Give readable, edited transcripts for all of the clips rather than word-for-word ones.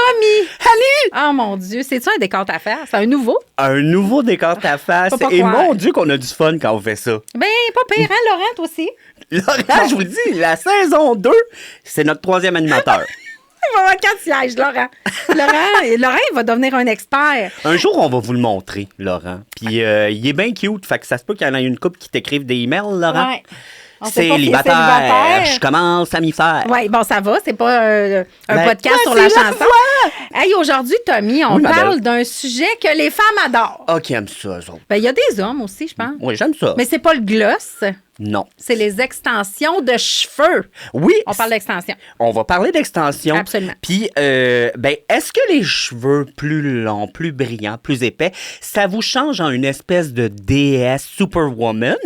Tommy! Salut! Oh mon Dieu, c'est-tu un décompte à faire? C'est un nouveau? Un nouveau décompte à face. Faut pas Et croire. mon Dieu qu'on a du fun quand on fait ça. Ben, pas pire, hein, Laurent, toi aussi? Laurent, je vous le dis, la saison 2, c'est notre 3e animateur. Il va avoir 4 sièges, Laurent. Laurent, il va devenir un expert. Un jour, on va vous le montrer, Laurent. Puis il est bien cute, fait que ça se peut qu'il y en ait une couple qui t'écrive des emails, Laurent. Ouais. On sait pas s'il est Célibataire, je commence à m'y faire. Oui, bon, ça va, c'est pas un podcast ouais, sur la c'est la chanson. Hey, aujourd'hui, Tommy, on Oui, ma parle belle. d'un sujet que les femmes adorent. Ah, qui aime ça, eux autres. Ben, il y a des hommes aussi, je pense. Oui, j'aime ça. Mais c'est pas le gloss, Non. c'est les extensions de cheveux. Oui, On parle d'extension. on va parler d'extension. Absolument. Puis, est-ce que les cheveux plus longs, plus brillants, plus épais, ça vous change en une espèce de déesse superwoman?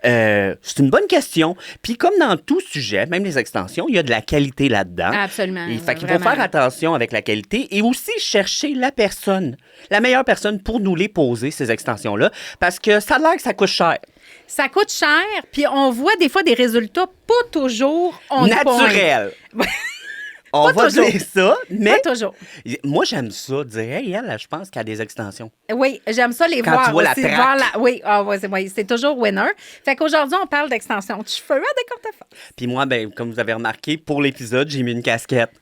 C'est une bonne question. Puis, comme dans tout sujet, même les extensions, il y a de la qualité là-dedans. Absolument. Et fait qu'il faut vraiment. faire attention avec la qualité et aussi chercher la personne, la meilleure personne pour nous les poser, ces extensions-là, parce que ça a l'air que ça coûte cher. Ça coûte cher, puis on voit des fois des résultats pas toujours on Naturel. On Pas va toujours. dire ça, mais Pas toujours. moi, j'aime ça, dire, hey, elle, je pense qu'elle a des extensions. Oui, j'aime ça les Quand voir tu vois la aussi. traque. Voir oui, c'est toujours winner. Fait qu'aujourd'hui, on parle d'extension de cheveux à décompte à faire. Puis moi, ben, comme vous avez remarqué, pour l'épisode, j'ai mis une casquette.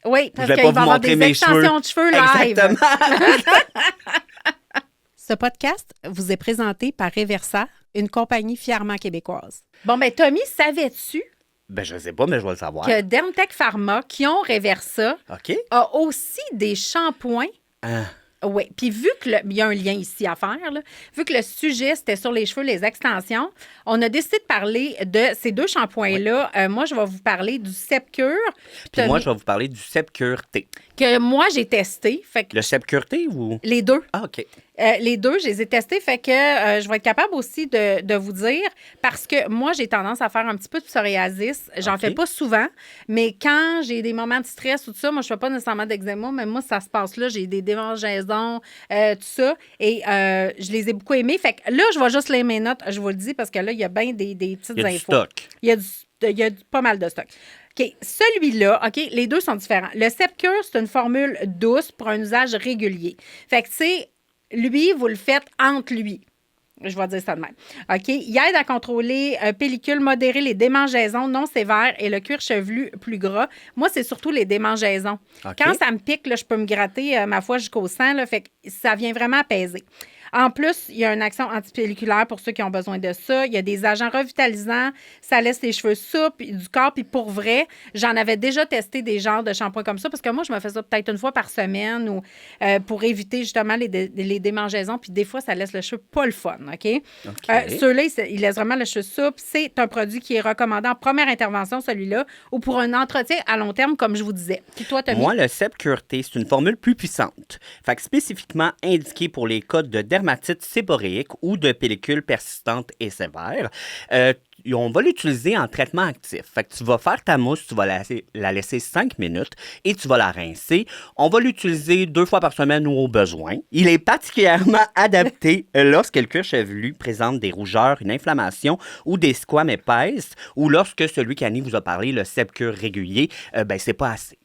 Oui, parce Je vais qu'il pas va y vous avoir montrer des mes extensions cheveux. de cheveux live. Exactement. Ce podcast vous est présenté par Reversa, une compagnie fièrement québécoise. Bon, ben Tommy, savais-tu Ben, je sais pas, mais je vais le savoir. que Dermtech Pharma, qui ont Reversa, OK? a aussi des shampoings. Ah. Oui, puis vu qu'il y a un lien ici à faire, là, vu que le sujet, c'était sur les cheveux, les extensions, on a décidé de parler de ces deux shampoings-là. Moi, je vais vous parler du Sepcure. Puis moi, je vais vous parler du Sepcure T. Que moi, j'ai testé. Fait que Le Sepcure T ou... les deux. Ah, OK. Les deux, je les ai testés, fait que je vais être capable aussi de vous dire, parce que moi, j'ai tendance à faire un petit peu de psoriasis. J'en OK. fais pas souvent, mais quand j'ai des moments de stress ou tout ça, moi, je fais pas nécessairement d'eczéma, mais moi, ça se passe là. J'ai des démangeaisons, tout ça, et je les ai beaucoup aimés. Fait que là, je vais juste lire mes notes, je vous le dis, parce que là, il y a bien des petites Il y a du infos. stock. Il y a pas mal de stock. OK, celui-là, OK, les deux sont différents. Le Sepcure, c'est une formule douce pour un usage régulier. Fait que, tu sais, lui, vous le faites entre lui. Je vais dire ça de même. OK? Il aide à contrôler pellicule, modérer les démangeaisons non sévères et le cuir chevelu plus gras. Moi, c'est surtout les démangeaisons. OK. Quand ça me pique, là, je peux me gratter ma foi jusqu'au sang. Là, fait que ça vient vraiment apaiser. En plus, il y a une action antipelliculaire pour ceux qui ont besoin de ça. Il y a des agents revitalisants. Ça laisse les cheveux souples du corps. Puis pour vrai, j'en avais déjà testé des genres de shampoings comme ça parce que moi, je me fais ça peut-être une fois par semaine ou pour éviter justement les démangeaisons. Puis des fois, ça laisse le cheveu pas le fun, OK? Ceux-là, ils laissent vraiment le cheveu souple. C'est un produit qui est recommandé en première intervention, celui-là, ou pour un entretien à long terme, comme je vous disais. Puis toi, Tommy? Moi, le Sepcure T, c'est une formule plus puissante. Fait que spécifiquement indiquée pour les cas de dermatite séborréique ou de pellicule persistante et sévère. On va l'utiliser en traitement actif. Fait que tu vas faire ta mousse, tu vas la laisser 5 minutes et tu vas la rincer. On va l'utiliser 2 fois par semaine ou au besoin. Il est particulièrement adapté lorsque le cuir chevelu présente des rougeurs, une inflammation ou des squames épaisses ou lorsque celui qu'Annie vous a parlé, le Sepcure régulier, c'est pas assez.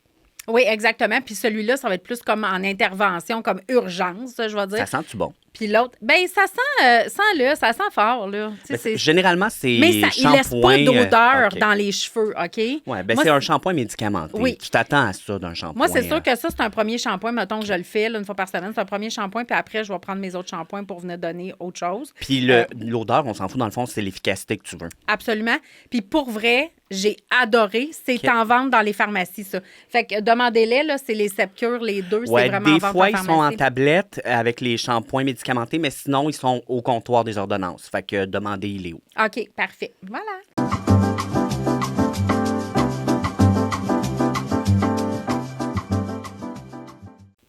Oui, exactement. Puis celui-là, ça va être plus comme en intervention, comme urgence, je vais dire. Ça sent-tu bon? Puis l'autre, ben ça sent fort, là. Tu sais, Généralement, c'est mais ça, il laisse pas shampoing, d'odeur OK. dans les cheveux, OK? Oui, ben Moi, c'est un shampoing médicamenté. Oui. Tu t'attends à ça d'un shampoing. Moi, c'est sûr que ça, c'est un premier shampoing. Mettons que je le fais là, une fois par semaine. C'est un premier shampoing, puis après, je vais prendre mes autres shampoings pour venir donner autre chose. Puis l'odeur, on s'en fout, dans le fond, c'est l'efficacité que tu veux. Absolument. Puis pour vrai, j'ai adoré. C'est en vente dans les pharmacies, ça. Fait que demandez-les, là, c'est les Sepcure, les deux, c'est vraiment en des vente fois, en ils sont pharmacie. en tablette avec les shampoings médicamentés, mais sinon, ils sont au comptoir des ordonnances. Fait que demandez, il est où. OK, parfait. Voilà.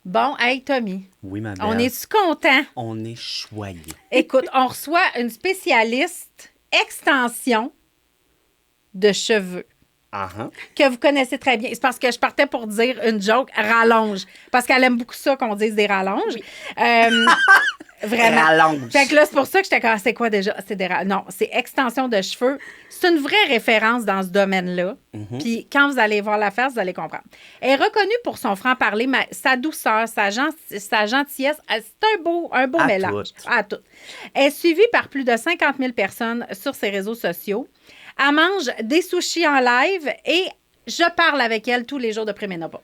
Bon, hey, Tommy, Oui, ma belle. on est-tu content? On est choyé. Écoute, on reçoit une spécialiste extension de cheveux que vous connaissez très bien. C'est parce que je partais pour dire une joke, rallonge. Parce qu'elle aime beaucoup ça qu'on dise des rallonges. Vraiment. Rallonge. Fait que là, c'est pour ça que j'étais comme, c'est quoi déjà? Non, c'est extension de cheveux. C'est une vraie référence dans ce domaine-là. Puis quand vous allez voir la face, vous allez comprendre. Elle est reconnue pour son franc-parler, sa douceur, sa gentillesse. C'est un beau À mélange. toutes. À tout. Elle est suivie par plus de 50 000 personnes sur ses réseaux sociaux. Elle mange des sushis en live et je parle avec elle tous les jours de préménopause.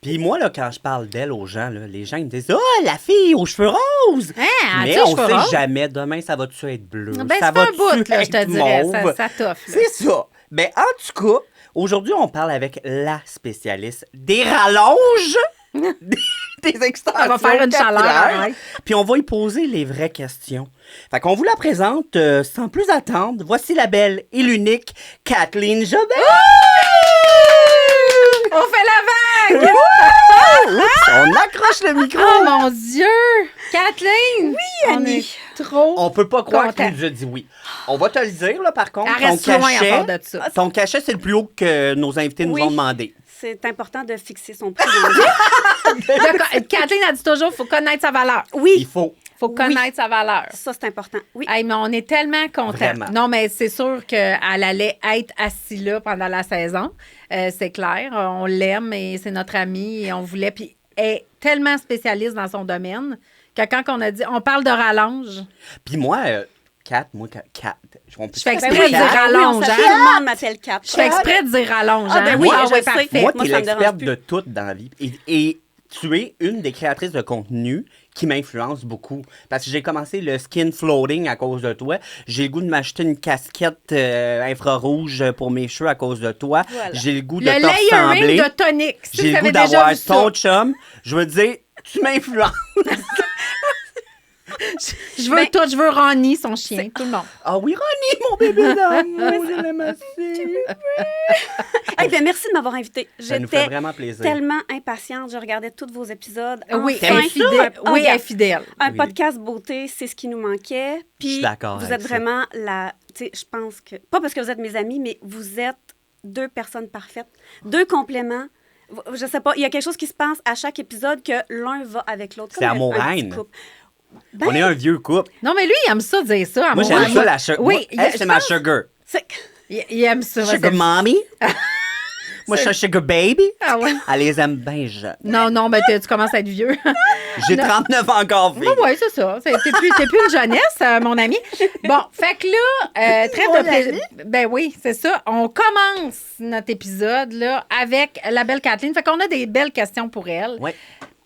Puis moi, là, quand je parle d'elle aux gens, là, les gens ils me disent « Oh, la fille aux cheveux roses! Hein, Mais tu sais, on cheveux sait roses? jamais. Demain, ça va-tu être bleu? Ben, ça c'est pas un bout, là, je te être dirais. mauve? Ça t'offre. C'est ça. Ben, en tout cas, aujourd'hui, on parle avec la spécialiste des rallonges, des extensions Ça va faire une chaleur, capillaires. ouais. Puis on va y poser les vraies questions. Fait qu'on vous la présente sans plus attendre. Voici la belle et l'unique Kathleen Jobin. On fait la vague! On accroche le micro. Oh mon Dieu! Kathleen! Oui, Annie. On est trop. On peut pas croire Content. qu'il nous a dit oui. On va te le dire, là, par contre. Elle reste loin à part de ça. Ton cachet, c'est le plus haut que nos invités nous Oui. ont demandé. C'est important de fixer son prix. dans la vie. Kathleen a dit toujours qu'il faut connaître sa valeur. Il Oui, faut. Il faut connaître sa valeur. ça, c'est important. Oui. Hey, mais on est tellement contents. Vraiment. Non, mais c'est sûr qu'elle allait être assise là pendant la saison. C'est clair. On l'aime et c'est notre amie et on voulait. Puis elle est tellement spécialiste dans son domaine que quand on a dit on parle de rallonge, Puis moi, Kat, on peut Je fais faire exprès de dire oui, rallonge, on hein? s'appelle- Tout le monde m'appelle Kat. je fais exprès de dire rallonge. Ah, ben hein? oui, Ah, je ouais, sais. parfait. Moi, Moi, t'es ça me dérange l'experte plus. de tout dans la vie. Et tu es une des créatrices de contenu qui m'influence beaucoup. Parce que j'ai commencé le skin floating à cause de toi. J'ai le goût de m'acheter une casquette infrarouge pour mes cheveux à cause de toi. Voilà. J'ai le goût de Le te layering ressembler. de tonic. Si J'ai vous le goût avez déjà d'avoir vu ça. ton chum. Je veux dire, tu m'influences. Je veux Ben, tout. Je veux Ronnie, son chien. Tout le monde. Ah oui, Ronnie, mon bébé d'amour, je l'aime assez. Eh bien, merci de m'avoir invitée. Ça nous fait J'étais vraiment plaisir. tellement impatiente. Je regardais tous vos épisodes. Oui, Enfin, elle est fidèle. un- Oui, elle est regarde, fidèle. Un Oui. podcast beauté, c'est ce qui nous manquait. Je Puis suis d'accord vous avec êtes ça. vraiment la... Tu sais, je pense que... Pas parce que vous êtes mes amis, mais vous êtes deux personnes parfaites. Deux compléments. Je sais pas, il y a quelque chose qui se passe à chaque épisode que l'un va avec l'autre. C'est comme un amour-haine. petit couple. Ben, On est un vieux couple. Non, mais lui, il aime ça dire ça. Moi, j'aime ça, la sugar. Oui, elle, je c'est ma pense- sugar. c'est- Il aime ça. Sugar c'est- mommy. Moi, je suis un sugar baby. Ah ouais. Elle les aime bien jeunes. Non, non, mais tu commences à être vieux. J'ai 39 ans encore, fille. Oui, c'est ça. T'es plus une jeunesse, mon ami. Bon, fait que là, trêve de plaisir. Ben oui, c'est ça. On commence notre épisode là, avec la belle Kathleen. Fait qu'on a des belles questions pour elle. Ouais.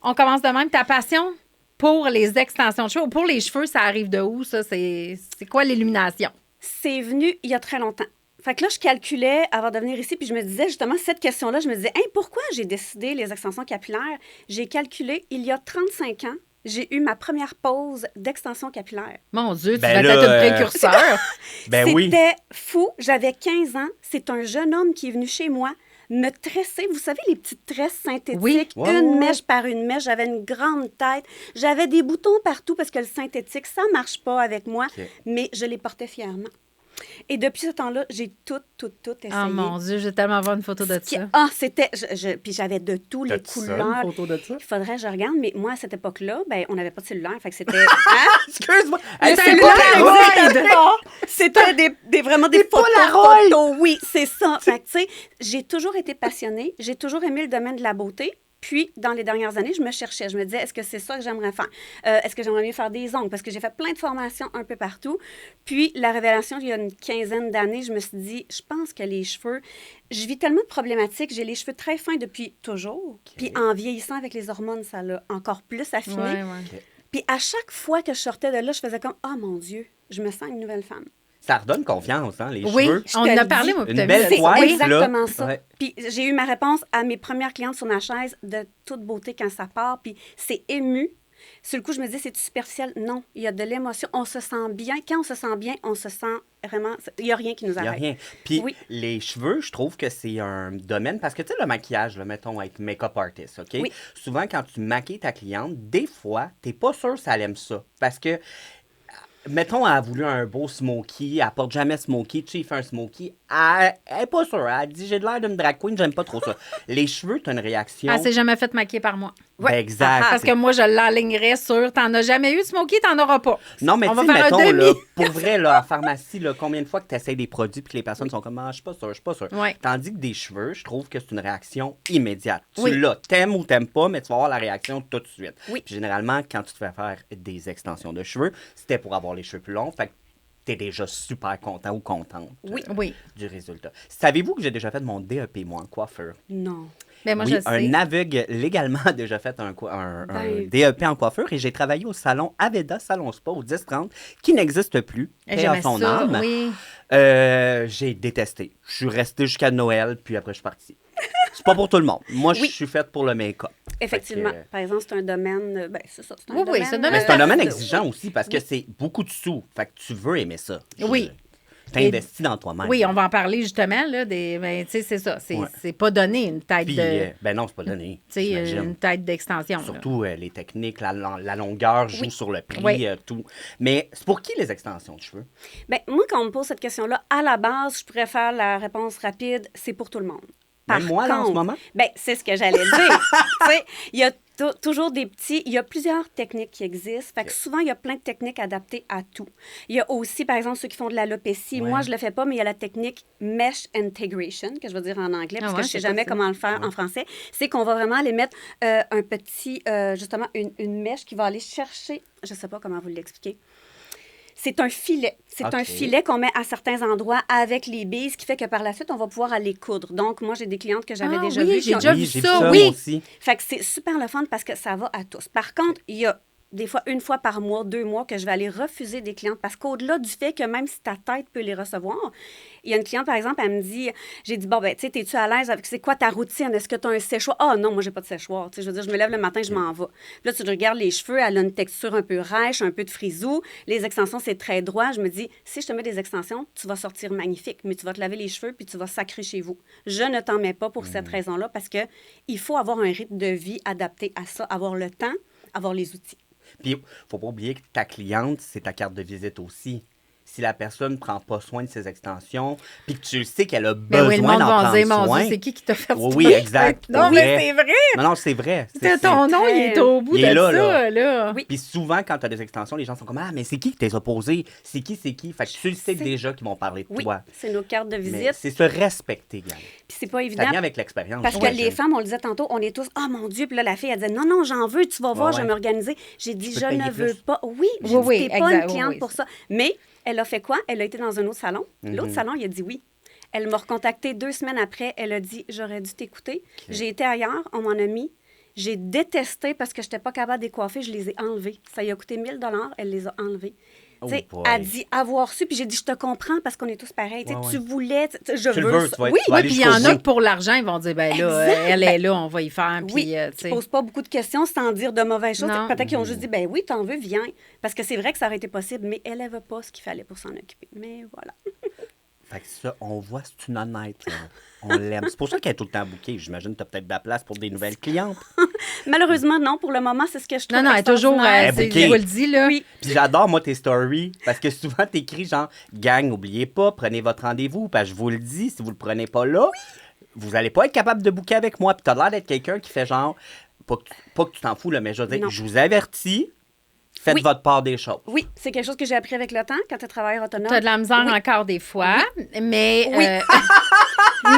On commence de même. Ta passion pour les extensions de cheveux ou pour les cheveux, ça arrive de où, ça? C'est quoi l'illumination? C'est venu il y a très longtemps. Fait que là, je calculais avant de venir ici, puis je me disais justement, cette question-là, je me disais, hey, pourquoi j'ai décidé les extensions capillaires? J'ai calculé, il y a 35 ans, j'ai eu ma première pause d'extension capillaire. Mon Dieu, tu Ben vas être là, une précurseur. Ben oui. C'était fou. J'avais 15 ans. C'est un jeune homme qui est venu chez moi me tresser. Vous savez, les petites tresses synthétiques, Oui. Ouais, une ouais. mèche par une mèche. J'avais une grande tête. J'avais des boutons partout parce que le synthétique, ça marche pas avec moi, OK. mais je les portais fièrement. Et depuis ce temps-là, j'ai tout essayé. Oh mon Dieu, j'ai tellement voir une photo de Qui- ça. Ah, c'était... Puis j'avais de tout, les T'as-tu ça, couleurs. une photo de ça? Il faudrait que je regarde, mais moi, à cette époque-là, ben, on n'avait pas de cellulaire. Fait que c'était... Hein? Excuse-moi. Le Hey, c'est cellulaire, pas oui. C'était vraiment des Polaroids. photos. Oui, c'est ça. Fait que, tu sais, j'ai toujours été passionnée. J'ai toujours aimé le domaine de la beauté. Puis, dans les dernières années, je me cherchais. Je me disais, est-ce que c'est ça que j'aimerais faire? Est-ce que j'aimerais mieux faire des ongles? Parce que j'ai fait plein de formations un peu partout. Puis, la révélation, il y a une quinzaine d'années, je me suis dit, je pense que les cheveux... Je vis tellement de problématiques. J'ai les cheveux très fins depuis toujours. Puis, en vieillissant avec les hormones, ça l'a encore plus affiné. Ouais, ouais. Puis, à chaque fois que je sortais de là, je faisais comme, oh mon Dieu, je me sens une nouvelle femme. Ça redonne confiance, hein, les Oui, cheveux. on te en le a parlé, dis. moi. puis Une t'as belle vu. C'est toile, là. exactement ça. Ouais. Puis j'ai eu ma réponse à mes premières clientes sur ma chaise de toute beauté quand ça part. Puis c'est ému. Sur le coup, je me dis, c'est-tu superficiel? Non, il y a de l'émotion. On se sent bien. Quand on se sent bien, on se sent vraiment... Il n'y a rien qui nous Il n'y a arrête. rien. Puis Oui. les cheveux, je trouve que c'est un domaine, parce que tu sais, le maquillage, là, mettons, avec make-up artist, OK? Oui. Souvent, quand tu maquilles ta cliente, des fois, tu n'es pas sûr si elle aime ça. Parce que, mettons, elle a voulu un beau smoky, elle porte jamais smoky, tu sais, il fait un smoky, elle n'est pas sûre. Elle dit, j'ai de l'air d'une drag queen, j'aime pas trop ça. Les cheveux, tu as une réaction. Elle s'est jamais fait maquiller par moi. Ben, exact. Parce que moi, je l'alignerais sur t'en as jamais eu de Smoky, t'en auras pas. Non, mais On tu sais, va faire un mettons, demi. là, pour vrai, là, en pharmacie, là, combien de fois que tu essaies des produits puis que les personnes sont comme, ah, je suis pas sûre, je suis pas sûre. Ouais. Tandis que des cheveux, je trouve que c'est une réaction immédiate. Oui. Tu l'as, t'aimes ou t'aimes pas, mais tu vas avoir la réaction tout de suite. Oui. Puis généralement, quand tu te fais faire des extensions de cheveux, c'était pour avoir les cheveux plus longs. Fait que t'es déjà super content ou contente Oui. Oui. du résultat. Savez-vous que j'ai déjà fait mon DEP, moi, en coiffeur? Non. Ben, moi, Oui, je sais. un aveugle légalement a déjà fait un Ben- DEP en coiffure et j'ai travaillé au salon Aveda Salon Spa au 1030 qui n'existe plus. Et Paix à j'aimais son ça, âme. oui. J'ai détesté. Je suis restée jusqu'à Noël, puis après, je suis partie. C'est pas pour tout le monde. Moi, je Oui. suis faite pour le make-up. Effectivement. Fait que, Par exemple, c'est un domaine. Ben, c'est ça. C'est un Oui, oui, domaine. c'est un domaine mais c'est un domaine de- exigeant aussi parce que c'est beaucoup de sous. Fait que tu veux aimer ça. Oui. T'investis dans toi-même. Oui, on va en parler justement, là. Ben, tu sais, c'est ça. Ouais. C'est pas donné une tête Puis, de. ben non, c'est pas donné. Tu sais, j'imagine. une tête d'extension. là. Surtout les techniques, la longueur joue Oui. sur le prix, Oui. tout. Mais c'est pour qui les extensions de cheveux? Ben, moi, quand on me pose cette question-là, à la base, je pourrais faire la réponse rapide, c'est pour tout le monde. Même moi, là, en ce moment? Ben, c'est ce que j'allais dire. Tu sais, il y a toujours des petits... Il y a plusieurs techniques qui existent. Fait que souvent, il y a plein de techniques adaptées à tout. Il y a aussi, par exemple, ceux qui font de l'alopécie. Ouais. Moi, je le fais pas, mais il y a la technique Mesh Integration, que je vais dire en anglais, parce ouais, que je sais c'est jamais quoi ça? comment le faire en français. C'est qu'on va vraiment aller mettre un petit... justement, une mèche qui va aller chercher... Je sais pas comment vous l'expliquer. C'est un filet. C'est OK. un filet qu'on met à certains endroits avec les billes, ce qui fait que par la suite, on va pouvoir aller coudre. Donc, moi, j'ai des clientes que j'avais Ah déjà oui, vues. j'ai qui ont- déjà oui, vu j'ai ça, vu ça, oui. moi aussi. Fait que c'est super le fun parce que ça va à tous. Par contre, il y a des fois, une fois par mois, 2 mois, que je vais aller refuser des clientes parce qu'au-delà du fait que même si ta tête peut les recevoir, il y a une cliente, par exemple, elle me dit, j'ai dit, bon, ben, tu sais, t'es-tu à l'aise avec, c'est quoi ta routine? Est-ce que tu as un séchoir? Ah non, moi, j'ai pas de séchoir. Tu sais, je veux dire, je me lève le matin, je m'en vais. Puis là, tu regardes les cheveux, elle a une texture un peu rêche, un peu de frisou. Les extensions, c'est très droit. Je me dis, si je te mets des extensions, tu vas sortir magnifique, mais tu vas te laver les cheveux puis tu vas sacrer chez vous. Je ne t'en mets pas pour cette raison-là parce que il faut avoir un rythme de vie adapté à ça, avoir le temps, avoir les outils. Puis, faut pas oublier que ta cliente, c'est ta carte de visite aussi. Si la personne ne prend pas soin de ses extensions, puis que tu sais qu'elle a Ben oui, le besoin monde d'en va prendre dire, mon soin. Dieu, c'est qui t'a fait Oui, ça? oui, exact. Non, Pour mais vrai. c'est vrai. Non, c'est vrai. Ton nom, il est au bout Il de est là, ça, là. Oui. Puis souvent, quand tu as des extensions, les gens sont comme, ah, mais c'est qui que t'es opposé? C'est qui? Fait que tu le sais C'est- déjà qu'ils vont parler de Oui, toi. c'est nos cartes de Mais visite. c'est se respecter, Yann. Puis c'est pas Ça évident. vient avec l'expérience. Parce que j'imagine. les femmes, on le disait tantôt, on est tous, ah mon Dieu, puis là, la fille, elle disait, non, non, j'en veux, tu vas voir, je vais ouais. m'organiser. J'ai dit, peux je te payer ne veux plus. pas. Oui, j'ai Oui, dit, oui, t'es pas exact, une oui, cliente oui. pour ça. Mais elle a fait quoi? Elle a été dans un autre salon. Mhm. L'autre salon, il a dit oui. Elle m'a recontacté 2 semaines après. Elle a dit, j'aurais dû t'écouter. J'ai été ailleurs, on m'en a mis. J'ai détesté parce que je n'étais pas capable de les coiffer, je les ai enlevés. Ça lui a coûté 1 000 $, elle les a enlevés. Oh Tu sais, boy. elle dit avoir su, puis j'ai dit, je te comprends parce qu'on est tous pareils. Tu sais, Ouais, tu ouais. voulais, je Tu le veux veux, ça. tu vas- Oui, tu vas Oui, aller puis il y en jusqu'au a bout. que pour l'argent, ils vont dire, ben là, Exact. elle est là, on va y faire. Puis, oui, tu qui sais. ne posent pas beaucoup de questions sans dire de mauvaises choses. Non. Peut-être qu'ils ont juste dit, ben oui, t'en veux, viens. Parce que c'est vrai que ça aurait été possible, mais elle n'avait pas ce qu'il fallait pour s'en occuper. Mais voilà. Fait que ça, on voit, c'est une honnête. Là. On l'aime. C'est pour ça qu'elle est tout le temps bouquée. J'imagine que tu as peut-être de la place pour des nouvelles clientes. Malheureusement, non. Pour le moment, c'est ce que je trouve Non, non, elle est toujours, extraordinaire. Elle est c'est- bouquée. je vous le dis, là. Oui. Puis j'adore, moi, tes stories, parce que souvent, t'écris genre, gang, n'oubliez pas, prenez votre rendez-vous, parce que je vous le dis, si vous le prenez pas là, vous allez pas être capable de booker avec moi. Puis t'as l'air d'être quelqu'un qui fait genre, pas que tu t'en fous, là, mais je veux dire, Non. je vous avertis, faites Oui. votre part des choses. Oui, c'est quelque chose que j'ai appris avec le temps quand tu es travailleur autonome. Tu as de la misère Oui. encore des fois, mais Oui.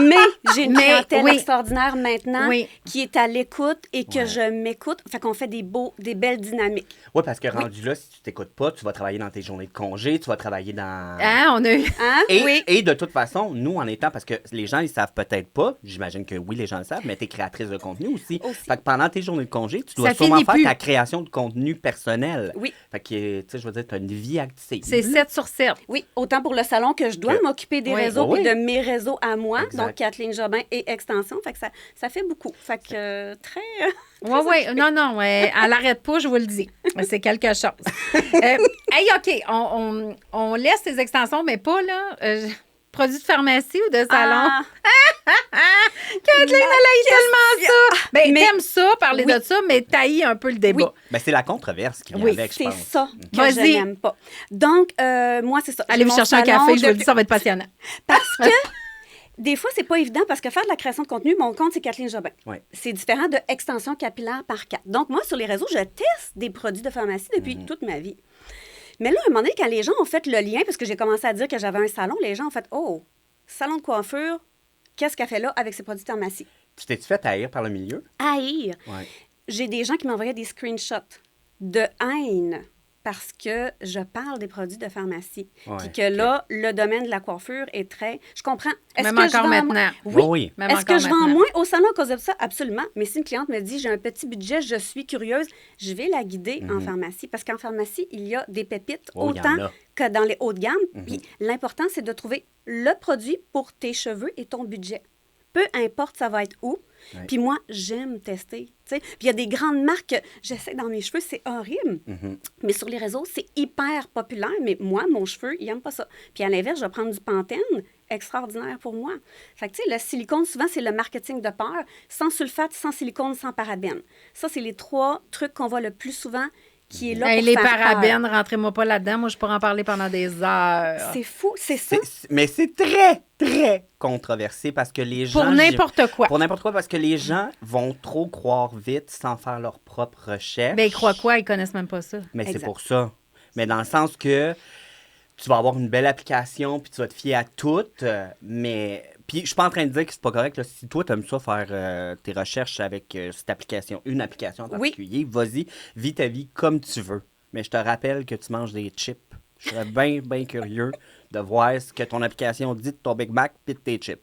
Mais j'ai une Mais, clientèle oui. extraordinaire maintenant Oui. qui est à l'écoute et que Ouais. je m'écoute. Fait qu'on fait des belles dynamiques. Oui, parce que rendu là, si tu t'écoutes pas, tu vas travailler dans tes journées de congé, tu vas travailler dans... hein, on a eu. Hein? Et, Oui. et de toute façon, nous, en étant, parce que les gens, ils savent peut-être pas, j'imagine que oui, les gens le savent, mais tu es créatrice de contenu aussi. Aussi. Fait que pendant tes journées de congé, tu dois Ça sûrement finit faire plus. ta création de contenu personnel. Oui. Fait que, tu sais, je veux dire, tu as une vie active. C'est 7 sur 7. Oui, autant pour le salon que je dois Que- m'occuper des Oui. réseaux Oui. et de mes réseaux à moi. Exact. Donc, Kathleen Jobin et Extension. Fait que ça fait beaucoup. Fait que très... Oui, oui. Non, non, ouais, elle n'arrête pas, je vous le dis. C'est quelque chose. Hey, OK, on laisse les extensions, mais pas là. Produits de pharmacie ou de salon? Ah, Kathleen, elle aille tellement ça. Ben, Mais- t'aimes ça, parler Oui. de ça, mais t'haïs un peu le débat. Oui. Ben, c'est la controverse qui vient Oui, avec, je c'est pense. ça que Vas-y. je n'aime pas. Donc, moi, c'est ça. Allez J'ai vous mon chercher un salon café, je vous le depuis- dis, ça va être passionnant. Parce que Des fois, c'est pas évident parce que faire de la création de contenu, mon compte, c'est Kathleen Jobin. Ouais. C'est différent de extension capillaire par 4. Donc, moi, sur les réseaux, je teste des produits de pharmacie depuis toute ma vie. Mais là, à un moment donné, quand les gens ont fait le lien, parce que j'ai commencé à dire que j'avais un salon, les gens ont fait « Oh, salon de coiffure, qu'est-ce qu'elle fait là avec ses produits de pharmacie? » Tu t'es-tu fait haïr par le milieu? Haïr. Ouais. J'ai des gens qui m'envoyaient des screenshots de haine parce que je parle des produits de pharmacie. Ouais, Puis que là, le domaine de la coiffure est très... Je comprends. Est-ce Même que je encore vends maintenant. Oui. Oui. Même Est-ce que encore je vends maintenant. moins au salon à cause de ça? Absolument. Mais si une cliente me dit, j'ai un petit budget, je suis curieuse, je vais la guider en pharmacie. Parce qu'en pharmacie, il y a des pépites Oh, il y en autant a. que dans les hauts de gamme. Puis l'important, c'est de trouver le produit pour tes cheveux et ton budget. Peu importe ça va être où. Ouais. Puis moi, j'aime tester. Tu sais. Puis il y a des grandes marques que j'essaie dans mes cheveux, c'est horrible. Mais sur les réseaux, c'est hyper populaire. Mais moi, mon cheveu, il n'aime pas ça. Puis à l'inverse, je vais prendre du Pantene, extraordinaire pour moi. Fait que tu sais, le silicone, souvent, c'est le marketing de peur. Sans sulfate, sans silicone, sans parabène. Ça, c'est les 3 trucs qu'on voit le plus souvent qui est là Hey, pour les faire parabènes, peur. rentrez-moi pas là-dedans. Moi, je pourrais en parler pendant des heures. C'est fou, c'est ça. Mais c'est très, très controversé parce que les gens... Pour n'importe quoi. Pour n'importe quoi, parce que les gens vont trop croire vite sans faire leur propre recherche. Ben, ils croient quoi? Ils connaissent même pas ça. Mais c'est Exact. pour ça. Mais dans le sens que tu vas avoir une belle application, puis tu vas te fier à toutes, mais... Puis je suis pas en train de dire que c'est pas correct. Là. Si toi, tu aimes ça faire tes recherches avec cette application, une application en particulier, vas-y, vis ta vie comme tu veux. Mais je te rappelle que tu manges des chips. Je serais bien, bien curieux de voir ce que ton application dit de ton Big Mac puis de tes chips.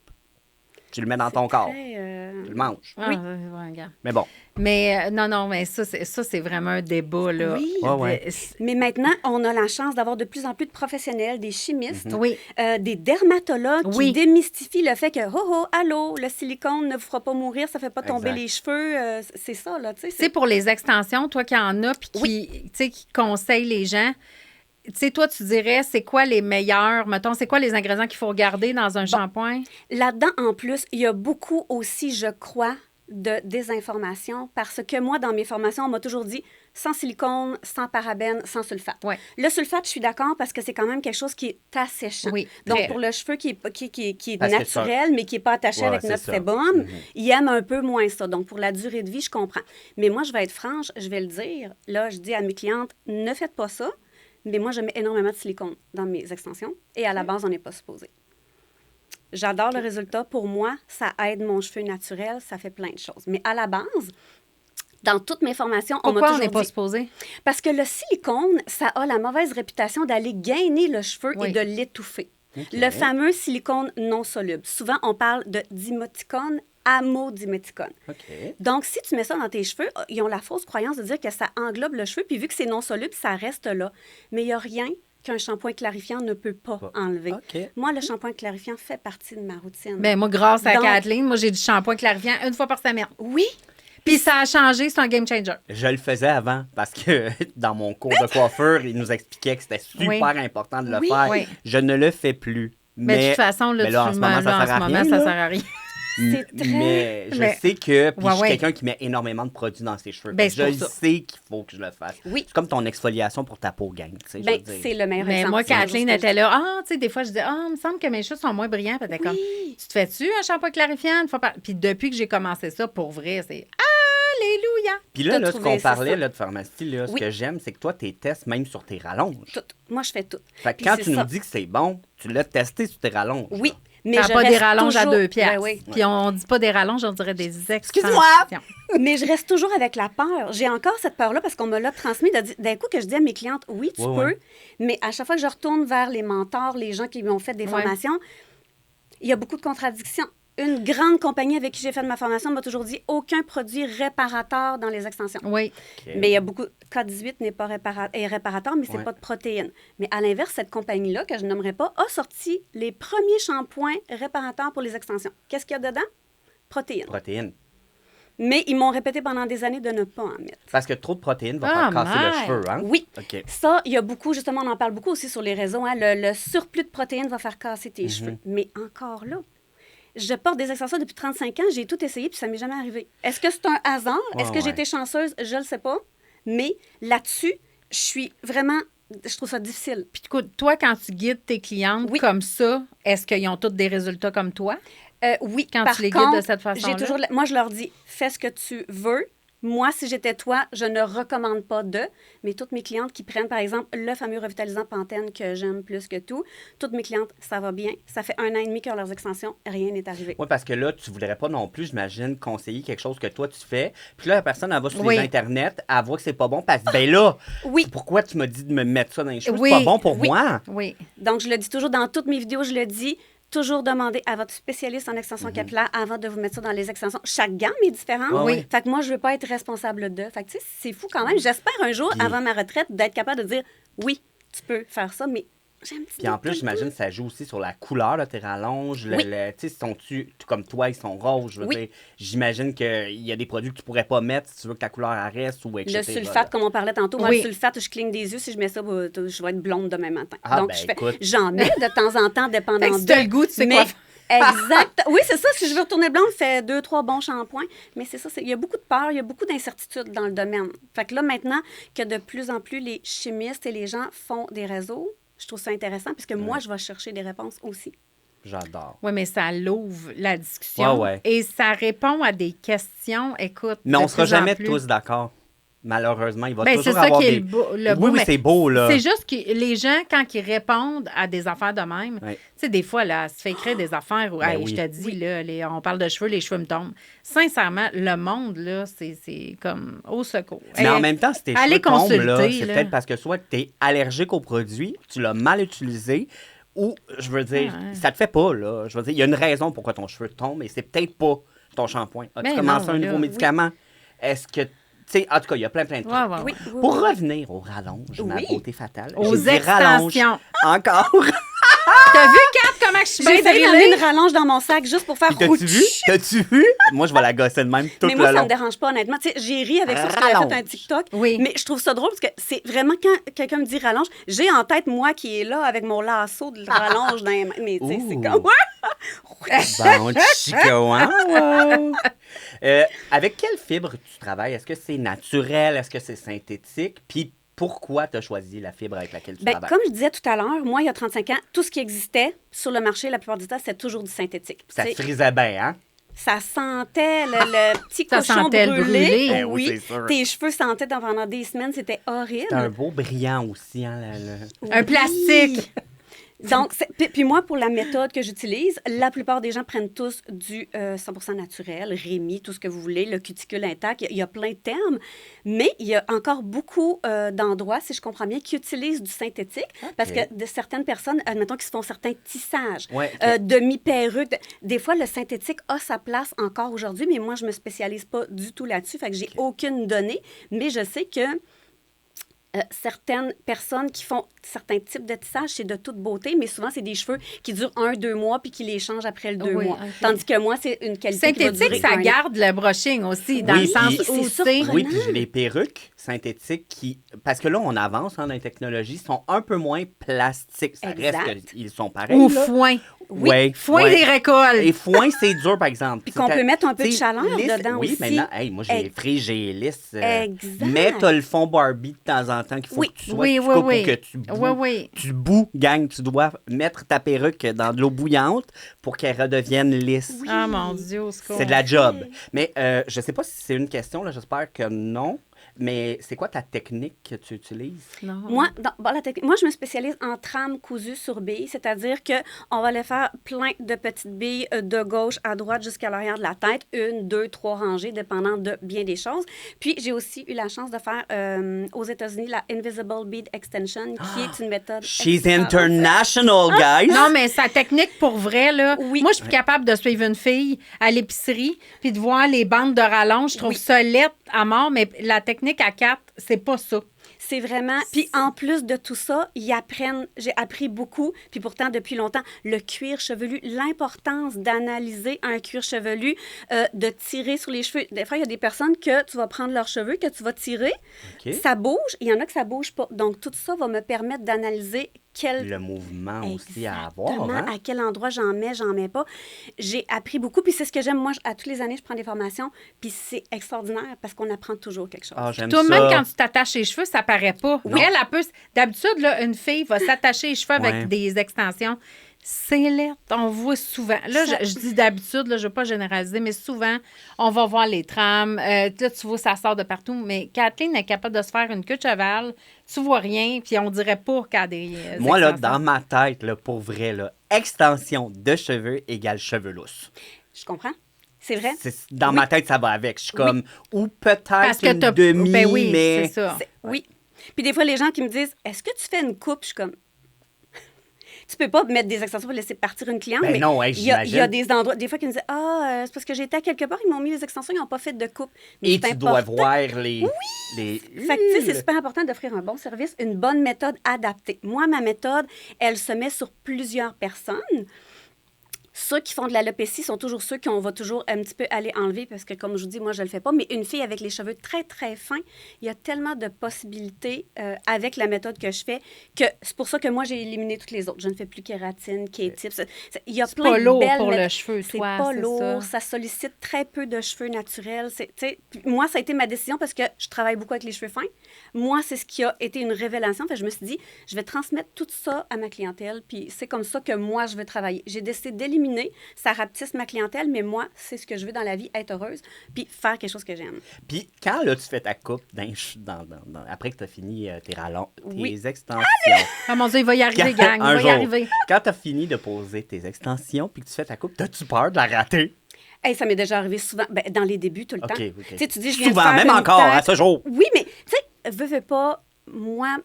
Tu le mets dans ton corps. Tu le manges. Ah, Oui. ouais, regarde. Mais bon. Mais non, mais ça, c'est vraiment un débat, là. Oui. Ouais, ouais. Mais maintenant, on a la chance d'avoir de plus en plus de professionnels, des chimistes, Oui. des dermatologues Oui. qui démystifient le fait que, allô, le silicone ne vous fera pas mourir, ça fait pas tomber Exact. les cheveux. C'est ça, là, tu sais. Tu sais, pour les extensions, toi qui en as, puis tu sais, qui conseille les gens, tu sais, toi, tu dirais, c'est quoi les meilleurs, mettons, c'est quoi les ingrédients qu'il faut regarder dans un shampoing? Là-dedans, en plus, il y a beaucoup aussi, je crois, de désinformation parce que moi, dans mes formations, on m'a toujours dit sans silicone, sans parabène, sans sulfate. Ouais. Le sulfate, je suis d'accord parce que c'est quand même quelque chose qui est asséchant. Oui, Donc, très. pour le cheveu qui est Parce que naturel, mais qui n'est pas attaché Ouais, avec c'est notre ça. sébum, il aime un peu moins ça. Donc, pour la durée de vie, je comprends. Mais moi, je vais être franche, je vais le dire. Là, je dis à mes clientes, ne faites pas ça. Mais moi, je mets énormément de silicone dans mes extensions. Et à la base, on n'est pas supposé. J'adore le résultat. Pour moi, ça aide mon cheveu naturel. Ça fait plein de choses. Mais à la base, dans toutes mes formations, on m'a Pourquoi on toujours n'est pas dit... supposé? Parce que le silicone, ça a la mauvaise réputation d'aller gainer le cheveu Oui. et de l'étouffer. OK. Le fameux silicone non soluble. Souvent, on parle de diméthicone, amodiméthicone. OK. Donc, si tu mets ça dans tes cheveux, ils ont la fausse croyance de dire que ça englobe le cheveu, puis vu que c'est non soluble, ça reste là. Mais il n'y a rien qu'un shampoing clarifiant ne peut pas enlever. OK. Moi, le shampoing clarifiant fait partie de ma routine. Ben moi, grâce à Donc- Kathleen, moi, j'ai du shampoing clarifiant une fois par semaine. Oui, Puis ça a changé, c'est un game changer. Je le faisais avant parce que dans mon cours de coiffure, il nous expliquait que c'était super Oui. important de le Oui. faire. Oui. Je ne le fais plus. Mais de toute façon, là, mais là, en ce moment, ça sert à rien, ça là. sert à rien. c'est très... Mais je Mais- sais que puis Ouais, je suis ouais. quelqu'un qui met énormément de produits dans ses cheveux. Ben, je c'est pour ça. sais qu'il faut que je le fasse. Oui. C'est comme ton exfoliation pour ta peau gang. Tu sais, je Ben, veux dire. c'est le meilleur Mais exemple. moi, C'est Kathleen juste que était là. Ah, tu sais, des fois, je dis, il me semble que mes cheveux sont moins brillants. Puis elle était comme, tu te fais-tu un shampoing clarifiant une fois par... Puis depuis que j'ai commencé ça, pour vrai, c'est Alléluia! Puis là, T'as là ce trouvé, qu'on c'est parlait ça. là, de pharmacie, là, ce Oui. que j'aime, c'est que toi, tes tests même sur tes rallonges. Tout. Moi, je fais tout. Fait que Puis quand c'est tu ça. nous dis que c'est bon, tu l'as testé sur tes rallonges. Oui, là. mais T'as je pas des reste rallonges toujours... à 2 piastres. Ben oui. Puis on dit pas des rallonges, on dirait des extensions. Excuse-moi! Mais je reste toujours avec la peur. J'ai encore cette peur-là parce qu'on me l'a transmis d'un coup que je dis à mes clientes, oui, tu Ouais, peux, ouais. mais à chaque fois que je retourne vers les mentors, les gens qui m'ont fait des Ouais. formations, il y a beaucoup de contradictions. Une grande compagnie avec qui j'ai fait de ma formation m'a toujours dit aucun produit réparateur dans les extensions. Oui. OK. Mais il y a beaucoup. K18 n'est pas réparateur, mais c'est Ouais. pas de protéines. Mais à l'inverse, cette compagnie-là, que je nommerai pas, a sorti les premiers shampoings réparateurs pour les extensions. Qu'est-ce qu'il y a dedans? Protéines. Protéines. Mais ils m'ont répété pendant des années de ne pas en mettre. Parce que trop de protéines va Ah, faire casser le my. cheveu, hein? Oui. OK. Ça, il y a beaucoup, justement, on en parle beaucoup aussi sur les réseaux. Hein, le surplus de protéines va faire casser tes cheveux. Mais encore là, je porte des extensions depuis 35 ans, j'ai tout essayé, puis ça m'est jamais arrivé. Est-ce que c'est un hasard? Ouais, Est-ce que j'ai ouais. été chanceuse? Je le sais pas. Mais là-dessus, je suis vraiment... Je trouve ça difficile. Puis écoute, toi, quand tu guides tes clientes Oui. comme ça, est-ce qu'ils ont toutes des résultats comme toi? Oui, Quand par tu les guides contre, de cette façon-là? moi, je leur dis, fais ce que tu veux. Moi, si j'étais toi, je ne recommande pas mais toutes mes clientes qui prennent, par exemple, le fameux revitalisant Pantene que j'aime plus que tout, toutes mes clientes, ça va bien. Ça fait 1 an et demi qu'ils ont leurs extensions, rien n'est arrivé. Oui, parce que là, tu voudrais pas non plus, j'imagine, conseiller quelque chose que toi, tu fais. Puis là, la personne, elle va sur Oui. les Internet, elle voit que c'est pas bon, parce que, ben là, Oui. pourquoi tu m'as dit de me mettre ça dans les cheveux? Oui. C'est pas bon pour Oui. moi. Oui. Donc, je le dis toujours dans toutes mes vidéos, je le dis, toujours demander à votre spécialiste en extension capillaire avant de vous mettre ça dans les extensions. Chaque gamme est différente. Ah oui. Fait que moi, je veux pas être responsable de. Fait que, tu sais, c'est fou quand même. J'espère un jour, Puis- avant ma retraite, d'être capable de dire, oui, tu peux faire ça, mais j'aime ça. Puis en plus, j'imagine que ça joue aussi sur la couleur de tes rallonges. Oui. Tu sais, sont-tu, tout comme toi, ils sont roses. Je veux Oui. dire, j'imagine qu'il y a des produits que tu pourrais pas mettre si tu veux que ta couleur reste ou etc. Le sulfate, comme on parlait tantôt. Moi, Oui. le sulfate, je cligne des yeux. Si je mets ça, je vais être blonde demain matin. Ah, Donc, ben, écoute. j'en mets de temps en temps, Fait dépendant que si t'as de. le goût, tu sais mais- quoi faire. Exact. Oui, c'est ça. Si je veux retourner blonde, fais 2-3 bons shampoings. Mais c'est ça. Il y a beaucoup de peur, il y a beaucoup d'incertitudes dans le domaine. Fait que là, maintenant que de plus en plus les chimistes et les gens font des réseaux, je trouve ça intéressant puisque moi, je vais chercher des réponses aussi. J'adore. Oui, mais ça l'ouvre la discussion. Ouais. Et ça répond à des questions. Écoute. Mais on de sera plus en jamais plus. tous d'accord. Malheureusement, il va Ben, c'est toujours ça avoir qui est des... le beau. Le oui, beau, oui, mais c'est beau, là. C'est juste que les gens, quand ils répondent à des affaires de même, Ouais. tu sais, des fois, là, se fait écrire des affaires où, Ben hey, oui. je te dis, là, on parle de cheveux, les cheveux me tombent. Sincèrement, le monde, là, c'est comme au secours. Mais Hey, en même temps, si tes allez cheveux tombent, là, consulter, c'est là. peut-être parce que soit tu es allergique au produit, tu l'as mal utilisé, ou, je veux dire, Ah ouais. ça te fait pas, là. Je veux dire, il y a une raison pourquoi ton cheveu tombe, et c'est peut-être pas ton shampoing. As-tu Ben commencé non, un là, nouveau oui. médicament? Est-ce que... Tu sais, en tout cas, il y a plein de trucs. Ouais, ouais, ouais. Oui, oui, Pour oui. revenir aux rallonges, ma Oui. beauté fatale. Aux j'ai dit rallonges extensions. encore. T'as vu, Kat, comment je suis bien J'ai failli drillée? amener une rallonge dans mon sac juste pour faire Puis t'as-tu vu? T'as-tu vu? Moi, je vais la gosser de même tout Mais le moi, ça long. me dérange pas, honnêtement. Tu sais, j'ai ri avec ça parce que j'avais Rallonge. fait un TikTok. Oui. Mais je trouve ça drôle parce que c'est vraiment quand quelqu'un me dit rallonge, j'ai en tête moi qui est là avec mon lasso de rallonge dans les mains. Mais tu sais, c'est Ouh. comme. Bon, chico, avec quelle fibre tu travailles? Est-ce que c'est naturel? Est-ce que c'est synthétique? Puis pourquoi tu as choisi la fibre avec laquelle tu Ben, travailles? comme je disais tout à l'heure, moi, il y a 35 ans, tout ce qui existait sur le marché, la plupart du temps, c'était toujours du synthétique. Ça Tu sais, frisait bien, hein? ça sentait le petit Ça cochon sentait le brûlé. brûlé. Ben oui, Oui, c'est sûr. tes cheveux sentaient pendant des semaines, c'était horrible. C'est un beau brillant aussi, hein? Un Oui. plastique. Donc, puis moi, pour la méthode que j'utilise, la plupart des gens prennent tous du 100% naturel, Rémi, tout ce que vous voulez, le cuticule intact. Il y a plein de termes, mais il y a encore beaucoup d'endroits, si je comprends bien, qui utilisent du synthétique parce que de certaines personnes, admettons, qui se font certains tissages, Ouais, ok. demi-perruques. Des fois, le synthétique a sa place encore aujourd'hui, mais moi, je me spécialise pas du tout là-dessus. Fait que j'ai aucune donnée, mais je sais que certaines personnes qui font certains types de tissage, c'est de toute beauté, mais souvent, c'est des cheveux qui durent 1-2 mois puis qui les changent après le 2 Oui, mois. ok. Tandis que moi, c'est une qualité qui va Synthétique, durer ça 1 an. garde le brushing aussi, dans Oui, le sens puis- où, C'est tu sais, surprenant. Oui, puis j'ai les perruques synthétiques qui... Parce que là, on avance hein, dans les technologies, sont un peu moins plastiques. Ça Exact. reste qu'ils sont pareils, ou là. foin. Ouais, Foin ouais. des récoltes. Et foin, c'est dur, par exemple. Puis qu'on peut mettre un peu de T'sais, chaleur dedans oui, aussi. maintenant, hey, moi, j'ai Ex- frit, j'ai lisse. Exact. Mais t'as le fond Barbie de temps en temps qu'il faut Oui. que tu sois Oui, tu oui, coupes oui. ou que tu boues. Oui, oui. Tu boues, gang, tu dois mettre ta perruque dans de l'eau bouillante pour qu'elle redevienne lisse. Oui. Ah, mon Dieu, au secours. C'est de la job. Mais je sais pas si c'est une question, là, j'espère que non. Mais c'est quoi ta technique que tu utilises? Non. Moi, moi, je me spécialise en trame cousue sur billes, c'est-à-dire qu'on va aller faire plein de petites billes de gauche à droite jusqu'à l'arrière de la tête, 1, 2, 3 rangées, dépendant de bien des choses. Puis, j'ai aussi eu la chance de faire aux États-Unis la Invisible Bead Extension, qui est une méthode. She's extraordinaire. international, guys! Non, mais sa technique, pour vrai, là, Oui. moi, je suis plus capable de suivre une fille à l'épicerie puis de voir les bandes de rallonge. Je trouve ça laid à mort, mais la technique à 4, c'est pas ça. C'est vraiment... Puis en plus de tout ça, ils apprennent... J'ai appris beaucoup, puis pourtant, depuis longtemps, le cuir chevelu, l'importance d'analyser un cuir chevelu, de tirer sur les cheveux. Des fois, il y a des personnes que tu vas prendre leurs cheveux, que tu vas tirer, OK. ça bouge, il y en a que ça bouge pas. Donc, tout ça va me permettre d'analyser quel... Le mouvement aussi à avoir. Exactement, Hein? à quel endroit j'en mets pas. J'ai appris beaucoup, puis c'est ce que j'aime. Moi, à tous les années, je prends des formations, puis c'est extraordinaire parce qu'on apprend toujours quelque chose. Ah, j'aime Toi, ça. même quand tu t'attaches les cheveux, ça paraît pas. Non. Elle peut... D'habitude, là, une fille va s'attacher les cheveux Ouais. avec des extensions. C'est laid. On voit souvent. Là, je dis d'habitude, là, je ne veux pas généraliser, mais souvent, on va voir les trames. Là, tu vois, ça sort de partout. Mais Kathleen est capable de se faire une queue de cheval. Tu vois rien, puis on dirait pas qu'elle a des Moi, là, extensions. dans ma tête, là, pour vrai, là, extension de cheveux égale cheveux lousses. Je comprends. C'est vrai. Dans ma tête, ça va avec. Je suis comme, ou Parce peut-être que une t'as... demi, Ben oui, mais... c'est ça. Oui. Puis des fois, les gens qui me disent, est-ce que tu fais une coupe? Je suis comme... Tu peux pas mettre des extensions pour laisser partir une cliente, Ben mais non, hey, il y a j'imagine. des endroits, des fois, qui me disent, c'est parce que j'étais à quelque part, ils m'ont mis les extensions, ils n'ont pas fait de coupe. Mais Et c'est tu dois important. voir les... Fait que, tu sais, c'est super important d'offrir un bon service, une bonne méthode adaptée. Moi, ma méthode, elle se met sur plusieurs personnes. Ceux qui font de l'alopécie sont toujours ceux qu'on va toujours un petit peu aller enlever parce que, comme je vous dis, moi, je le fais pas. Mais une fille avec les cheveux très, très fins, il y a tellement de possibilités avec la méthode que je fais que c'est pour ça que moi, j'ai éliminé toutes les autres. Je ne fais plus kératine, K-tips. Il y a plein pas de lourd belles pour le méthodes. cheveu, C'est toi, pas c'est lourd. ça. Ça sollicite très peu de cheveux naturels. Tu sais, moi, ça a été ma décision parce que je travaille beaucoup avec les cheveux fins. Moi, c'est ce qui a été une révélation. Fait que je me suis dit, je vais transmettre tout ça à ma clientèle. Puis c'est comme ça que moi, je veux travailler. J'ai décidé d'éliminer. Ça rapetisse ma clientèle, mais moi, c'est ce que je veux dans la vie, être heureuse, puis faire quelque chose que j'aime. Puis quand, là, tu fais ta coupe, après que tu as fini tes extensions... Ah mon Dieu, il va y arriver, gang. Il Un va y jour, arriver. quand tu as fini de poser tes extensions puis que tu fais ta coupe, t'as-tu peur de la rater? Hey, ça m'est déjà arrivé souvent, dans les débuts, tout le OK, temps. OK. Tu sais, tu dis, je viens Souvent, de faire même une encore, à tête. ce jour. Oui, mais tu sais, veux pas, moi,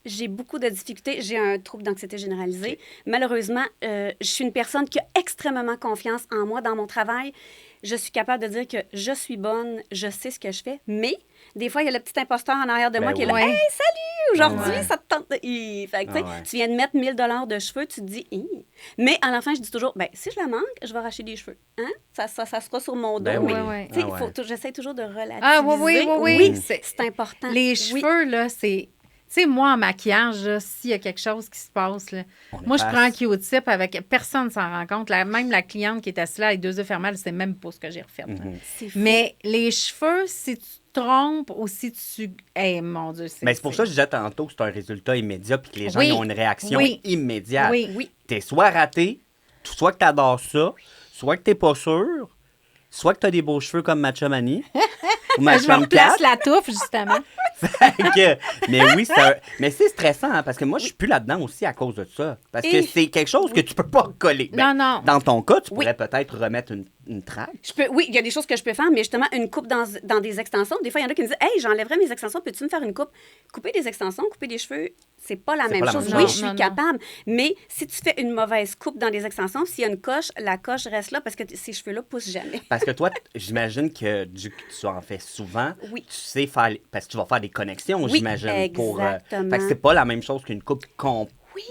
j'ai beaucoup de difficultés. J'ai un trouble d'anxiété généralisée. Malheureusement, je suis une personne qui a extrêmement confiance en moi, dans mon travail. Je suis capable de dire que je suis bonne, je sais ce que je fais, mais des fois, il y a le petit imposteur en arrière de moi qui est là. oui. Hey, salut! Aujourd'hui, Ouais. ça te tente. Fait que, tu sais, Ouais. tu viens de mettre 1000 $ de cheveux, tu te dis, hi. Mais à la fin, je dis toujours, ben si je la manque, je vais arracher des cheveux. Hein? Ça sera sur mon dos. Ben mais, oui. Ouais. tu sais, Ah ouais. j'essaie toujours de relativiser. Ah oui. C'est important. Les Oui. cheveux, là, c'est... Tu sais, moi, en maquillage, là, s'il y a quelque chose qui se passe, là, moi, je efface. prends un Q-tip avec... Personne ne s'en rend compte. Même la cliente qui est assise là avec 2 yeux fermés, elle ne sait même pas ce que j'ai refait. là. C'est fou. Mais les cheveux, si tu te trompes ou si tu... Eh, mon Dieu, Mais c'est pour ça que je disais tantôt que c'est un résultat immédiat puis que les gens Oui. ils ont une réaction Oui. immédiate. Oui. Oui. T'es soit raté, soit que t'adores ça, soit que t'es pas sûr, soit que t'as des beaux cheveux comme ma chum Annie, ou ma Je me chum replace Kat. la touffe, justement. Fait mais oui, mais c'est stressant, hein, parce que moi, je suis plus là-dedans aussi à cause de ça. Parce que Et- c'est quelque chose que tu peux pas coller. Non. Dans ton cas, tu Oui. pourrais peut-être remettre une traque. Oui, il y a des choses que je peux faire, mais justement, une coupe dans des extensions. Des fois, il y en a qui me disent, hey, j'enlèverais mes extensions, peux-tu me faire une coupe? Couper des extensions, couper des cheveux, c'est pas la C'est même pas la chose. même Oui, chose. je suis Non. capable, mais si tu fais une mauvaise coupe dans des extensions, s'il y a une coche, la coche reste là parce que ces cheveux-là poussent jamais. Parce que toi, j'imagine que du que tu en fais souvent, Oui. tu sais faire... Parce que tu vas faire des connexions, Oui, j'imagine. exactement. Fait que c'est pas la même chose qu'une coupe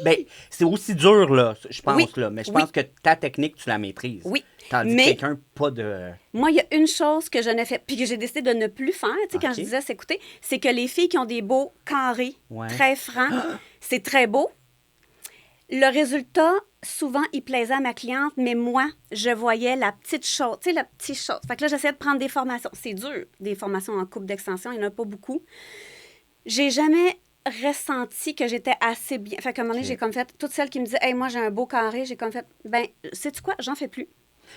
Ben, c'est aussi dur, là, je pense, Oui. là. Mais je Oui. pense que ta technique, tu la maîtrises. Oui. Tandis Mais- que quelqu'un, pas de... Moi, il y a une chose que je ne fais, puis que j'ai décidé de ne plus faire, tu sais, quand OK. je disais s'écouter, c'est que les filles qui ont des beaux carrés, Ouais. très francs, c'est très beau. Le résultat, souvent, il plaisait à ma cliente, mais moi, je voyais la petite chose, tu sais, la petite chose. Fait que là, j'essayais de prendre des formations. C'est dur, des formations en coupe d'extension, il n'y en a pas beaucoup. J'ai jamais ressenti que j'étais assez bien. Fait qu'à un moment donné, OK. j'ai comme fait, toutes celles qui me disaient, hey, moi, j'ai un beau carré, j'ai comme fait, ben, sais-tu quoi, j'en fais plus.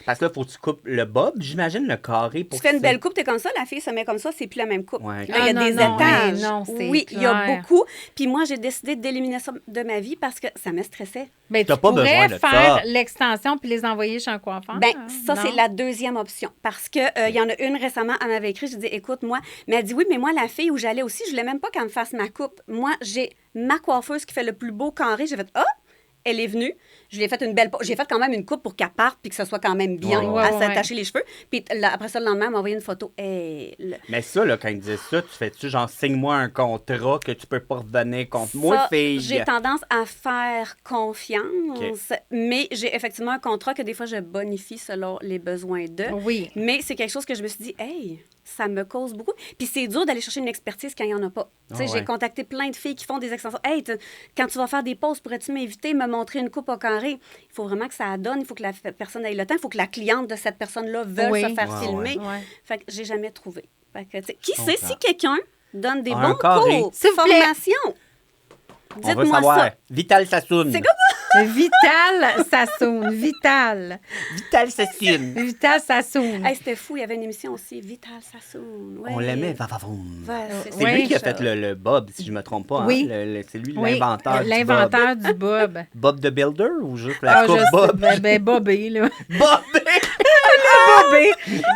Parce que là, faut que tu coupes le bob, j'imagine, le carré. Pour Tu fais une que belle coupe, t'es comme ça, la fille se met comme ça, c'est plus la même coupe. Ouais. Là, il y a Ah, non, des non, étages. non, c'est Oui, il y a clair. beaucoup. Puis moi, j'ai décidé d'éliminer ça de ma vie parce que ça me stressait. Ben, T'as tu pas pourrais besoin de faire ça. l'extension puis les envoyer chez un coiffeur. Ben, ça, non? c'est la deuxième option. Parce que il y en a une récemment, elle m'avait écrit, je dis, écoute, moi, mais elle dit, oui, mais moi, la fille où j'allais aussi, je voulais même pas qu'elle me fasse ma coupe. Moi, j'ai ma coiffeuse qui fait le plus beau carré. J'ai fait, ah! Elle est venue, je lui ai fait une belle... J'ai fait quand même une coupe pour qu'elle parte puis que ce soit quand même bien Ouais, à ouais. s'attacher les cheveux. Puis après ça, le lendemain, elle m'a envoyé une photo. Hey, Mais ça, là, quand ils disent ça, tu fais-tu genre, signe-moi un contrat que tu peux pas revenir contre moi, Ça, fille? j'ai tendance à faire confiance, mais j'ai effectivement un contrat que des fois, je bonifie selon les besoins d'eux. Oui. Mais c'est quelque chose que je me suis dit, hey, ça me cause beaucoup. Puis c'est dur d'aller chercher une expertise quand il n'y en a pas. Tu sais, Ah ouais. j'ai contacté plein de filles qui font des extensions. Hey, quand tu vas faire des pauses, pourrais-tu m'inviter, me montrer une coupe au carré? Il faut vraiment que ça donne. Il faut que la personne ait le temps. Il faut que la cliente de cette personne-là veuille Oui. se faire Ouais, filmer. ouais. Fait que j'ai jamais trouvé. Fait que, tu sais, qui Je sait comprends. si quelqu'un donne des Un bons carré. cours, S'il vous plaît. formation? On veut Dites-moi savoir. ça. Vital Sassoon. C'est comme Vital Sassoon. Vital. Vital Sassoon. Vital Sassoon. Hey, c'était fou, il y avait une émission aussi, Vital Sassoon. Ouais. On l'aimait, Vavavoum. Ouais, C'est Ouais. lui qui a fait le Bob, si je ne me trompe pas. Oui. Hein? C'est lui Oui, l'inventeur du Bob. l'inventeur du Bob. Bob the Builder ou juste la Ah, coupe je sais, Bob? Bobé, là. Bob!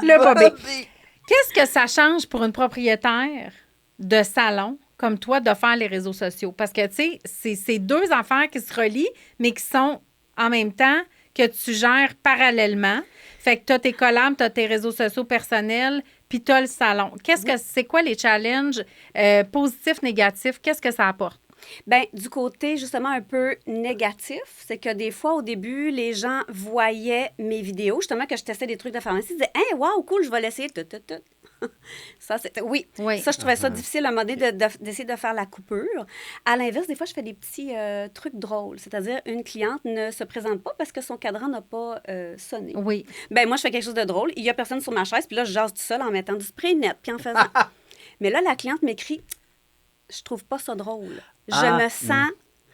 Le Bobé. Qu'est-ce que ça change pour une propriétaire de salon comme toi de faire les réseaux sociaux? Parce que, tu sais, c'est deux affaires qui se relient, mais qui sont en même temps que tu gères parallèlement. Fait que tu as tes collabs, tu as tes réseaux sociaux personnels, puis tu as le salon. C'est quoi les challenges positifs, négatifs? Qu'est-ce que ça apporte? Bien, du côté justement un peu négatif, c'est que des fois, au début, les gens voyaient mes vidéos, justement, que je testais des trucs de pharmacie, ils disaient « Hey, wow, cool, je vais l'essayer. » Ça, c'était... Oui. Ça, je trouvais ça difficile à un moment donné d'essayer de faire la coupure. À l'inverse, des fois, je fais des petits trucs drôles. C'est-à-dire, une cliente ne se présente pas parce que son cadran n'a pas sonné. Oui. Bien, moi, je fais quelque chose de drôle. Il n'y a personne sur ma chaise, puis là, je jase tout seul en mettant du spray net, puis en faisant... Mais là, la cliente m'écrit « Je trouve pas ça drôle. Je me sens...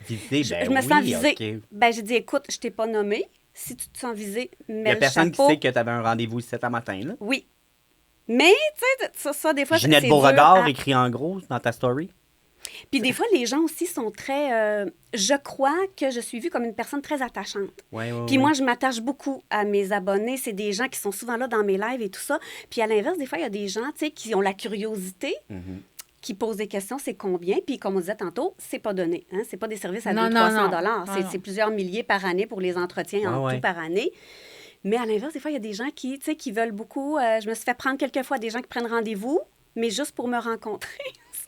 Visé, Je me sens visée. OK. Ben, j'ai dit, écoute, je t'ai pas nommé. Si tu te sens visée, Il mets n'y a le personne chapeau. qui sait que tu avais un rendez-vous cet matin, là. Oui. Mais, tu sais, ça, des fois, Ginette c'est Beauregard dur à- écrit en gros dans ta story. Puis des fois, les gens aussi sont très... je crois que je suis vue comme une personne très attachante. Ouais, ouais, Puis ouais. moi, je m'attache beaucoup à mes abonnés. C'est des gens qui sont souvent là dans mes lives et tout ça. Puis à l'inverse, des fois, il y a des gens, tu sais, qui ont la curiosité, qui posent des questions, c'est combien. Puis comme on disait tantôt, c'est pas donné. Hein? C'est pas des services à Non, 200-300 non, non. C'est plusieurs milliers par année pour les entretiens en Ouais, tout par année. Mais à l'inverse, des fois, il y a des gens qui, tu sais, qui veulent beaucoup... je me suis fait prendre quelques fois des gens qui prennent rendez-vous, mais juste pour me rencontrer.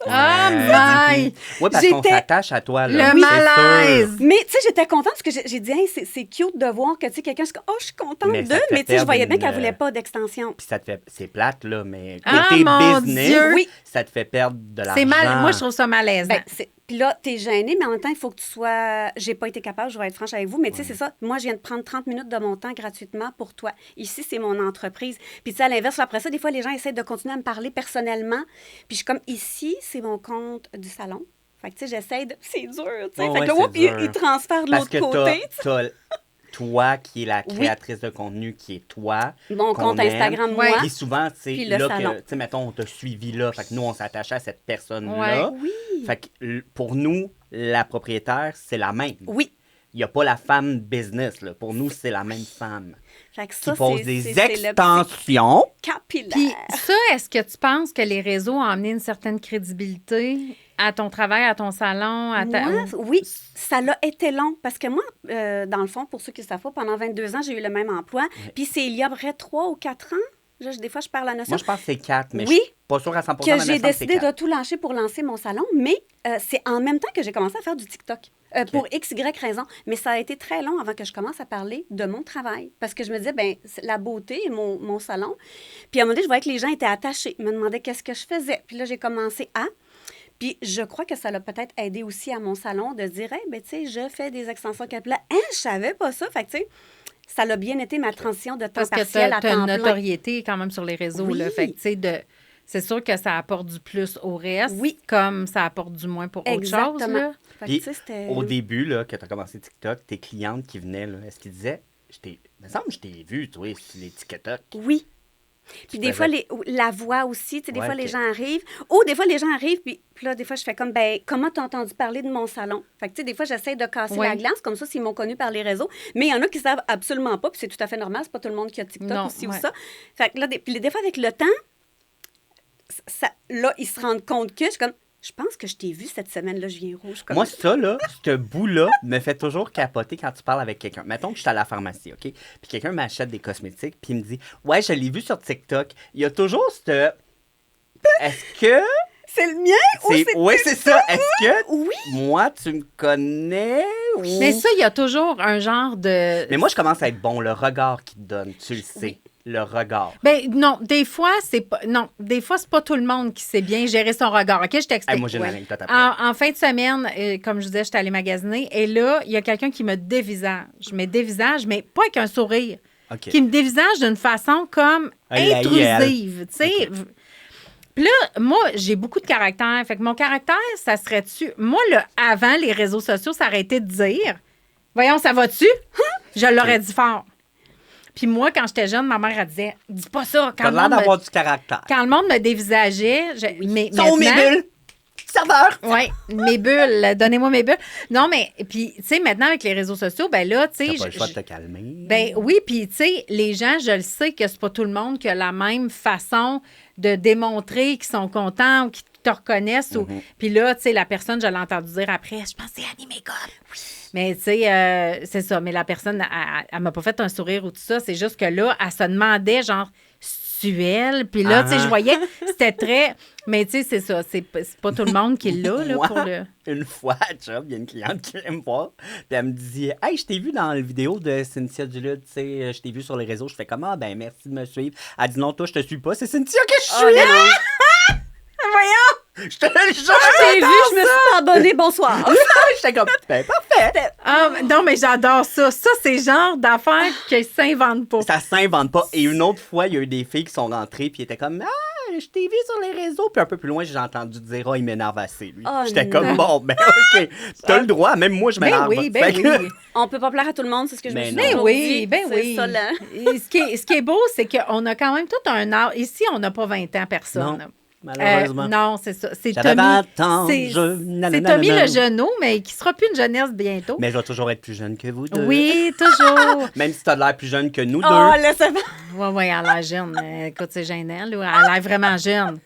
Ah, my! Oui, parce qu'on J'étais- s'attache à toi. Là. Le C'est sûr. malaise! Mais tu sais, j'étais contente parce que j'ai dit, hey, c'est cute de voir que tu sais, quelqu'un, je suis comme, oh, je suis contente Mais ça d'eux, te fait mais tu sais, je perdre voyais bien une, qu'elle voulait pas d'extension. Puis ça te fait... C'est plate, là, mais Ah, côté mon business, Dieu! Oui. ça te fait perdre de l'argent. C'est mal. Moi, je trouve ça malaisant. Ben, puis là, t'es gênée, mais en même temps, il faut que tu sois... J'ai pas été capable, je vais être franche avec vous, mais tu sais, c'est ça. Moi, je viens de prendre 30 minutes de mon temps gratuitement pour toi. Ici, c'est mon entreprise. Puis tu sais, à l'inverse, après ça, des fois, les gens essaient de continuer à me parler personnellement. Puis je suis comme, ici, c'est mon compte du salon. Fait que tu sais, j'essaie de... C'est dur, tu sais. Oh, fait ouais, que là, c'est whoop, dur. il transfère de Parce l'autre que côté. t'as toi qui est la créatrice de contenu, qui est toi. Mon qu'on compte aime. Instagram, Ouais. moi. Puis souvent, c'est Puis le là salon. que, tu sais, mettons, on t'a suivi là. Fait que nous, on s'attachait à cette personne-là. Ouais. Oui. Fait que pour nous, la propriétaire, c'est la même. Oui. Il n'y a pas la femme business, là. Pour nous, c'est la même femme. Fait que Qui ça, pose c'est des le petit extensions. capillaire. Puis ça, est-ce que tu penses que les réseaux ont amené une certaine crédibilité à ton travail, à ton salon, à ta... Moi, oui, ça l'a été long. Parce que moi, dans le fond, pour ceux qui ne savent pas, pendant 22 ans, j'ai eu le même emploi. Puis c'est il y a à peu près 3 ou 4 ans. Des fois, je perds la notion. Moi, je pense que c'est 4, mais Oui. je suis pas sûre à 100 mais que il me j'ai semble que c'est décidé de 4. tout lâcher pour lancer mon salon, mais c'est en même temps que j'ai commencé à faire du TikTok. Pour X, Y raison. Mais ça a été très long avant que je commence à parler de mon travail. Parce que je me disais, ben la beauté est mon salon. Puis à un moment donné, je voyais que les gens étaient attachés. Ils me demandaient qu'est-ce que je faisais. Puis là, j'ai commencé à... Puis je crois que ça l'a peut-être aidé aussi à mon salon de dire, hey, ben tu sais, je fais des extensions capillaires. Hein, je savais pas ça. Fait que tu sais, ça l'a bien été ma transition de temps Parce que partiel à tu as temps une plein. notoriété quand même sur les réseaux. Oui. Là. Fait que, tu sais, c'est sûr que ça apporte du plus au reste, Oui. comme ça apporte du moins pour autre chose. Exactement. Là. Fait que, Puis, tu sais, c'était... au début, là, que tu as commencé TikTok, tes clientes qui venaient, là, est-ce qu'ils disaient, il me semble que je t'ai vu, toi, sur les TikTok. Oui. Puis des faisais- fois, la voix aussi, tu sais, des Ouais, fois, ok. les gens arrivent. Ou des fois, les gens arrivent, puis là, des fois, je fais comme, ben comment t'as entendu parler de mon salon? Fait que, tu sais, des fois, j'essaie de casser Ouais. la glace, comme ça, s'ils m'ont connu par les réseaux. Mais il y en a qui savent absolument pas, puis c'est tout à fait normal, c'est pas tout le monde qui a TikTok Non, aussi ouais. ou ça. Fait que là, puis des fois, avec le temps, là, ils se rendent compte que je suis comme, je pense que je t'ai vu cette semaine-là, je viens rouge. Comme... Moi, ça, là, ce bout-là me fait toujours capoter quand tu parles avec quelqu'un. Mettons que je suis à la pharmacie, OK? Puis quelqu'un m'achète des cosmétiques, puis il me dit, ouais, je l'ai vu sur TikTok. Il y a toujours ce... Est-ce que... C'est le mien ou c'est... Oui, c'est ça. Est-ce que Oui. moi, tu me connais? Ou... Mais ça, il y a toujours un genre de... Mais moi, je commence à être bon. Le regard qu'il te donne, tu le sais. Le regard. Ben non, des fois, c'est pas... Non, des fois, c'est pas tout le monde qui sait bien gérer son regard. OK, je t'explique. Hey, moi, j'ai une Ouais. anecdote après. En fin de semaine, comme je disais, j'étais allée magasiner et là, il y a quelqu'un qui me dévisage. Mais dévisage, mais pas avec un sourire. OK. Qui me dévisage d'une façon comme Hey, la intrusive. Tu sais. OK. Puis là, moi, j'ai beaucoup de caractère. Fait que mon caractère, ça serait-tu... Moi, là, avant les réseaux sociaux, ça aurait été de dire... Voyons, ça va-tu? Je l'aurais dit fort. Puis moi, quand j'étais jeune, ma mère, elle disait, dis pas ça. T'as l'air d'avoir du caractère. Quand le monde me dévisageait, mais Sont mes bulles! Serveur! Oui, mes bulles. Donnez-moi mes bulles. Non, mais, puis, tu sais, maintenant, avec les réseaux sociaux, ben là, tu sais... T'as pas le choix de te calmer. Ben oui, puis, tu sais, les gens, je le sais que c'est pas tout le monde qui a la même façon de démontrer qu'ils sont contents ou qu'ils te reconnaissent. Puis là, tu sais, la personne, je l'ai entendu dire après, je pense que c'est Annie Makeup. Oui. Mais, tu sais, c'est ça. Mais la personne, elle m'a pas fait un sourire ou tout ça. C'est juste que là, elle se demandait, genre... Suel. Puis là, tu sais, je voyais, c'était très... Mais tu sais, c'est ça, c'est pas tout le monde qui l'a, là, Moi, pour le... une fois, il y a une cliente qui vient me voir, puis elle me dit « Hey, je t'ai vu dans la vidéo de Cynthia Duluth, tu sais, je t'ai vu sur les réseaux. » Je fais comme « Ah, ben merci de me suivre. » Elle dit « Non, toi, je te suis pas, c'est Cynthia que je suis! Voyons! Je te le jure! Je t'ai vu, je me suis pas abonnée, bonsoir. J'étais comme « Ben, parfait! » Ah, non, mais j'adore ça. Ça, c'est le genre d'affaires qui s'inventent pas. Ça s'invente pas. Et une autre fois, il y a eu des filles qui sont rentrées, puis étaient comme « Ah, je t'ai vu sur les réseaux. » Puis un peu plus loin, j'ai entendu dire « Ah, il m'énerve assez, lui. Oh, J'étais non. comme « Bon, ben OK. T'as le droit, même moi, je Ben m'énerve. oui, ben Fait que- oui. On peut pas plaire à tout le monde, c'est ce que je me Mais suis non. Ben toujours oui, dit. ben C'est oui. ça, là. Et ce qui est beau, c'est qu'on a quand même tout un âge. Ici, on n'a pas 20 ans, personne. Non, malheureusement. Non, c'est ça. C'est J'avais Tommy. 20 ans, C'est nanana, Tommy nanana. le genou, mais qui sera plus une jeunesse bientôt. Mais je vais toujours être plus jeune que vous deux. Oui, toujours. Même si t'as l'air plus jeune que nous Oh, deux. laisse faire. Oui, oui, elle a l'air jeune. Écoute, c'est gênant, là. Elle a l'air vraiment jeune.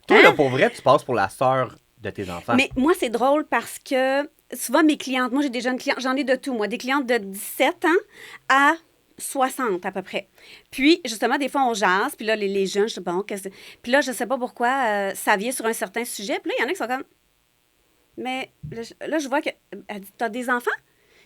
Toi, là, pour vrai, tu passes pour la sœur de tes enfants. Mais moi, c'est drôle parce que souvent, mes clientes, moi, j'ai des jeunes clientes, j'en ai de tout, moi, des clientes de 17 ans à 60 à peu près. Puis, justement, des fois, on jase, puis là, les jeunes, je sais pas, bon, puis là, je sais pas pourquoi, ça vient sur un certain sujet, puis là, il y en a qui sont comme... Mais là, je vois que... Elle dit, t'as des enfants?